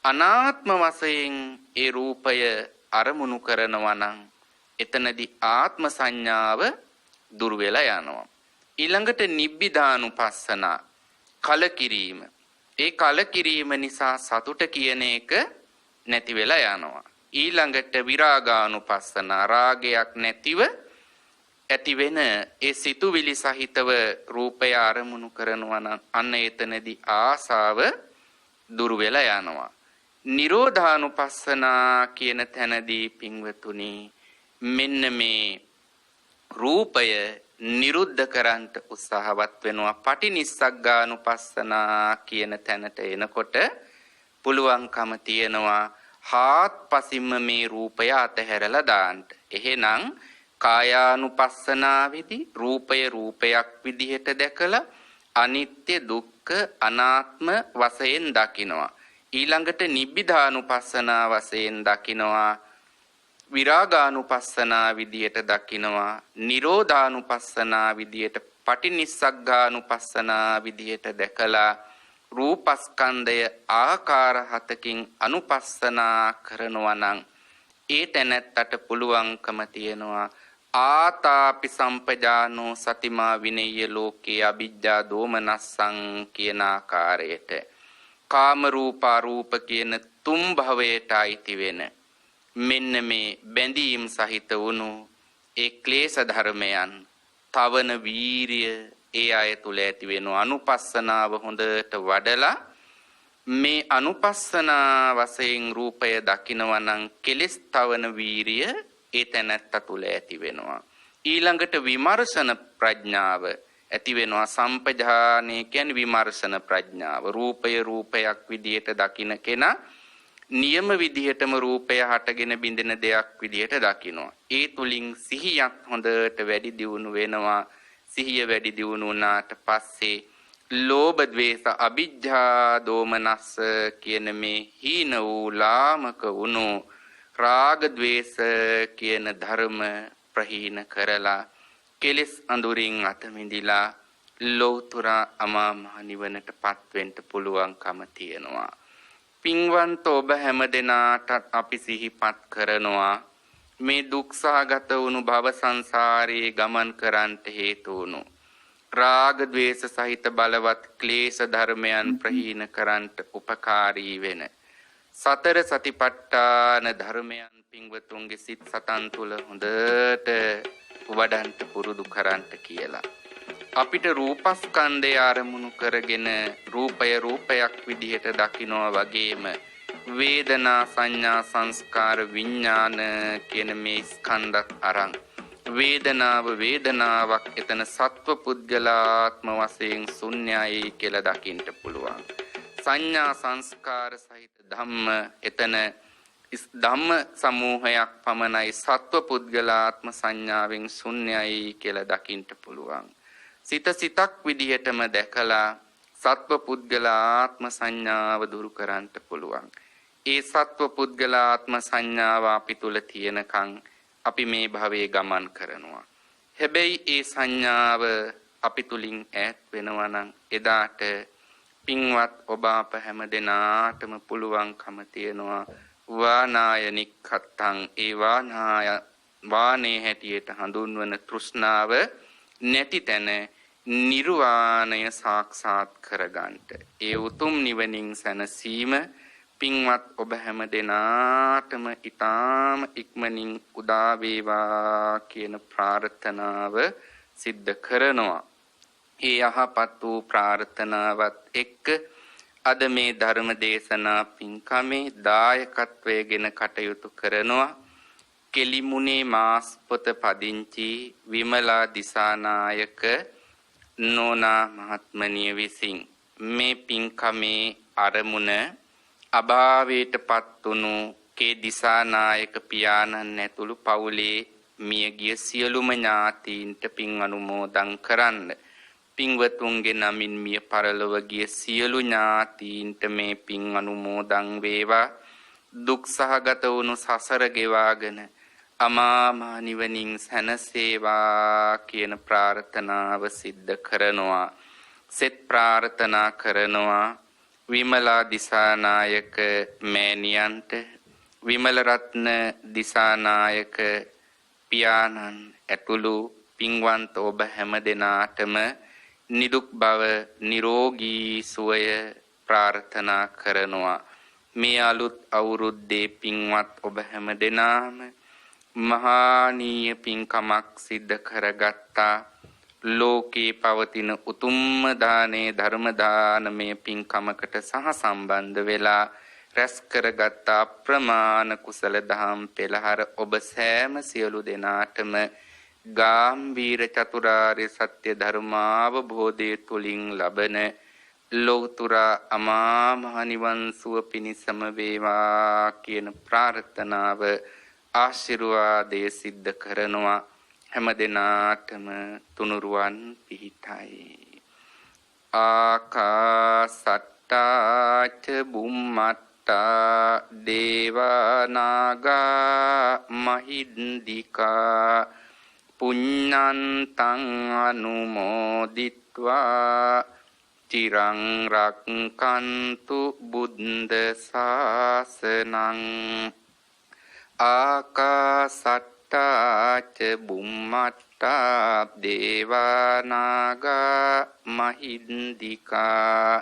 අනාත්ම වශයෙන් ඒ රූපය අරමුණු කරනවා නම් එතනදී ආත්ම සංඥාව දුර වෙලා යනවා. ඊළඟට නිබ්බිදානුපස්සන, කලකිරීම. ඒ කලකිරීම නිසා සතුට කියන එක නැති වෙලා යනවා. ඊළඟට විරාගානුපස්සන, රාගයක් නැතිව ඇතිවෙන ඒ සිතුවිලි සහිතව රූපය අරමුණු කරනවා නම් අන්න එතනදී ආසාව දුර වෙලා යනවා. නිරෝධානුපස්සනා කියන තැනදී පින්වතුනි මෙන්න මේ රූපය නිරුද්ධ කරන්ට උත්සාහවත් වෙනවා. පටිනිස්සග්ගානුපස්සනා කියන තැනට එනකොට පුළුවන්කම තියෙනවා හාත්පසින්ම මේ රූපය අතහැරලා දාන්න. එහෙනම් කායානුපස්සනාවේදී රූපය රූපයක් විදිහට දැකලා අනිත්‍ය දුක්ඛ අනාත්ම වශයෙන් දකිනවා. ඊළඟට නිබ්බිදානුපස්සනා වශයෙන් දකිනවා. විරාගානුපස්සනා විදියට දකිනවා. නිරෝධානුපස්සනා විදියට පටිනිස්සග්ගානුපස්සනා විදියට දැකලා රූපස්කන්ධය ආකාර හතකින් අනුපස්සනා කරනවා නම් ඒ තැනැත්තට පුළුවන්කම තියෙනවා ආතාපි සම්පජානෝ සතිමා විනය්‍ය ලෝකේ අවිජ්ජා දෝමනස්සං කියන ආකාරයට කාම රූප අරූප කියන තුන් භවයට අයිති වෙන මෙන්න මේ බැඳීම් සහිත වුණු ඒ ක්ලේශ ධර්මයන් තවන වීරිය ඒ අය තුල ඇති වෙන අනුපස්සනාව හොඳට වඩලා මේ අනුපස්සනා වශයෙන් රූපය දකිනවා නම් කෙලස් තවන වීරිය ඒ තැනත්ත තුල ඇති වෙනවා. ඊළඟට විමර්ශන ප්‍රඥාව ඇති වෙනවා. සම්පජානේ කියන්නේ විමර්ශන ප්‍රඥාව. රූපය රූපයක් විදියට දකින කෙනා නියම විදිහටම රූපය හටගෙන බින්දෙන දෙයක් විදිහට දකිනවා. ඒ තුලින් සිහියක් හොඳට වැඩි දියුණු වෙනවා. සිහිය වැඩි දියුණු වුණාට පස්සේ ලෝභ ද්වේෂ අවිජ්ජා දෝමනස්ස කියන මේ හීන වූ ලාමක වුණු රාග ද්වේෂ කියන ධර්ම ප්‍රහීන කරලා කෙලෙස් අඳුරින් අත මිදිලා ලෝතර අමා මහ නිවනටපත් වෙන්න පුළුවන්කම තියෙනවා. පින්වන්ත ඔබ හැමදෙනාටත් අපි සිහිපත් කරනවා මේ දුක්සහගත වුණු භව සංසාරයේ ගමන් කරන්නට හේතු වුණු රාග ද්වේෂ සහිත බලවත් ක්ලේශ ධර්මයන් ප්‍රහීන කරන්නට උපකාරී වෙන සතර සතිපට්ඨාන ධර්මයන් පින්වතුන්ගේ සිත් සතන් තුල හොඳට වඩන්ට පුරුදු කරන්නට කියලා. අපිට රූපස්කන්ධය ආරමුණු කරගෙන රූපය රූපයක් විදිහට දකිනවා වගේම වේදනා සංඥා සංස්කාර විඥාන කියන මේ ස්කන්ධත් අරන් වේදනාව වේදනාවක් එතන සත්ව පුද්ගලාත්ම වශයෙන් ශුන්‍යයි කියලා දකින්න පුළුවන්. සංඥා සංස්කාර සහිත ධම්ම එතන ධම්ම සමූහයක් පමණයි සත්ව පුද්ගලාත්ම සංඥාවෙන් ශුන්‍යයි කියලා දකින්න පුළුවන්. සිත සිතක් විදිහටම දැකලා සත්ව පුද්ගලාත්ම සංඥාව දුරු කරන්නට පුළුවන්. ඒ සත්ව පුද්ගලාත්ම සංඥාව අපි තුල තියෙනකන් අපි මේ භවයේ ගමන් කරනවා. හැබැයි ඒ සංඥාව අපි තුලින් ඈත් වෙනවා නම් එදාට පින්වත් ඔබ අප හැම දෙනාටම පුළුවන්කම තියෙනවා වානාය නික්ඛත්තං ඒ වානේ හැටියට හඳුන්වන තෘෂ්ණාව නැති තැන නිර්වාණය සාක්ෂාත් කරගන්නට. ඒ උතුම් නිවනින් සැනසීම පින්වත් ඔබ හැම දෙනාටම ඊටාම ඉක්මනින් උදා වේවා කියන ප්‍රාර්ථනාව සිද්ධ කරනවා. ඒ යහපත් වූ ප්‍රාර්ථනාවත් එක්ක අද මේ ධර්ම දේශනා පින්කමේ දායකත්වයෙන් කටයුතු කරනවා. කෙලිමුනේ මාස්පොත පදිංචි විමලා දිසානායක නෝනා මහත්මනිය විසින් මේ පින්කමේ අරමුණ අභාවයටපත් වුණු කේ දිසානායක පියාණන් ඇතුළු පවුලේ මියගිය සියලුම ඥාතීන්ට පින් අනුමෝදන් කරන්න. පින්වතුන්ගේ නමින් මිය පරලොව ගිය සියලු ඥාතීන්ට මේ පින් අනුමෝදන් වේවා. දුක් සහගත වුණු සසර ගෙවාගෙන අමා මහ නිවනින් සැනසේවා කියන ප්‍රාර්ථනාව සිද්ධ කරනවා. සෙත් ප්‍රාර්ථනා කරනවා විමලා දිසානායක මෑණියන්ට විමල රත්න දිසානායක පියාණන් ඇතුළු පින්වන්ත ඔබ හැම දෙනාටම නිදුක් බව නිරෝගී සුවය ප්‍රාර්ථනා කරනවා. මේ අලුත් අවුරුද්දේ පින්වත් ඔබ හැම දෙනාම මහානීය පින්කමක් සිද්ධ කරගත්තා. ලෝකේ පවතින උතුම්ම දානේ ධර්ම දානමය පින්කමකට සහ සම්බන්ධ වෙලා රැස් කරගත් ප්‍රමාණ කුසල දහම් පෙළහර ඔබ සෑම සියලු දෙනාටම ගාම්භීර චතුරාර්ය සත්‍ය ධර්මාවබෝධය තුලින් ලබන ලෝතුරා අමා මහ නිවන් සුව පිණිසම වේවා කියන ප්‍රාර්ථනාව ආශිර්වාදයේ සිද්ධ කරනවා. හැම දිනාටම තුනුරුවන් පිහිටයි. ආකාසට්ටා ච බුම්මට්ටා දේවා නාග මහින්దికා පුඤ්ඤන්තං අනුමෝදිත්වා චිරං රක්칸තු බුද්ධ ශාසනං. ආකාසට්ටා ච බුම්මට්ටා දේවා නාග මහින්దికා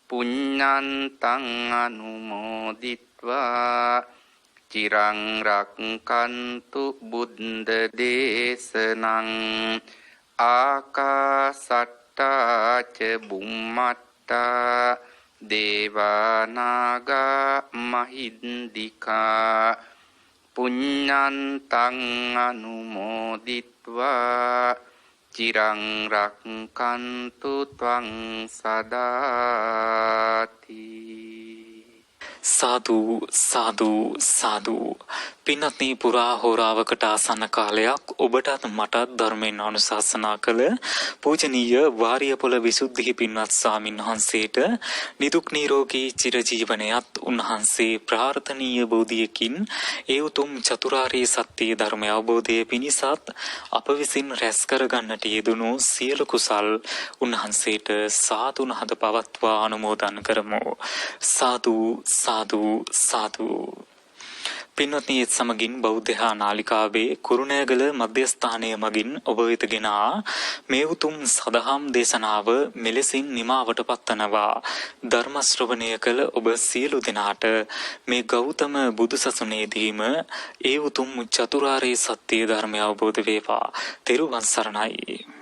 පුඤ්ඤන්තං අනුමෝදිත්වා චිරං රක්칸තු බුද්ධ දේශනං. ආකාසට්ටා ච බුම්මට්ටා දේවා නාග මහින්దికා පුඤ්ඤන්තං අනුමෝදිත්වා චිරං රක්칸තු ත්වං සදාති. සාදු සාදු සාදු. පින්වත්නි, පුරා හෝරාවකට ආසන්න කාලයක් ඔබටත් මටත් ධර්මයෙන් අනුශාසනා කළ පූජනීය වාරියපොළ විසුද්ධි පින්වත් ස්වාමින් වහන්සේට නිදුක් නිරෝගී චිරජීවනයත් උන්වහන්සේ ප්‍රාර්ථනීය බෝධියකින් ඒ උතුම් චතුරාර්ය සත්‍ය ධර්මය අවබෝධය පිණිසත් අප විසින් රැස් කරගන්නට යෙදුණු සියලු කුසල් උන්වහන්සේට සාදු නහද පවත්වා අනුමෝදන් කරමු. සාදු සාදු සාදු. පින්වත්නි, ඒත් සමගින් බෞද්ධ නාලිකාවේ කුරුණෑගල මධ්‍යස්ථානය මගින් ඔබ වෙත ගෙන මේ උතුම් සදහම් දේශනාව මෙලෙසින් නිමාවට පත්වනවා. ධර්ම ශ්‍රවණය කළ ඔබ සියලු දෙනාට මේ ගෞතම බුදුසසුනේදීම ඒ උතුම් චතුරාර්ය සත්‍ය ධර්මය අවබෝධ වේවා. තෙරුවන් සරණයි.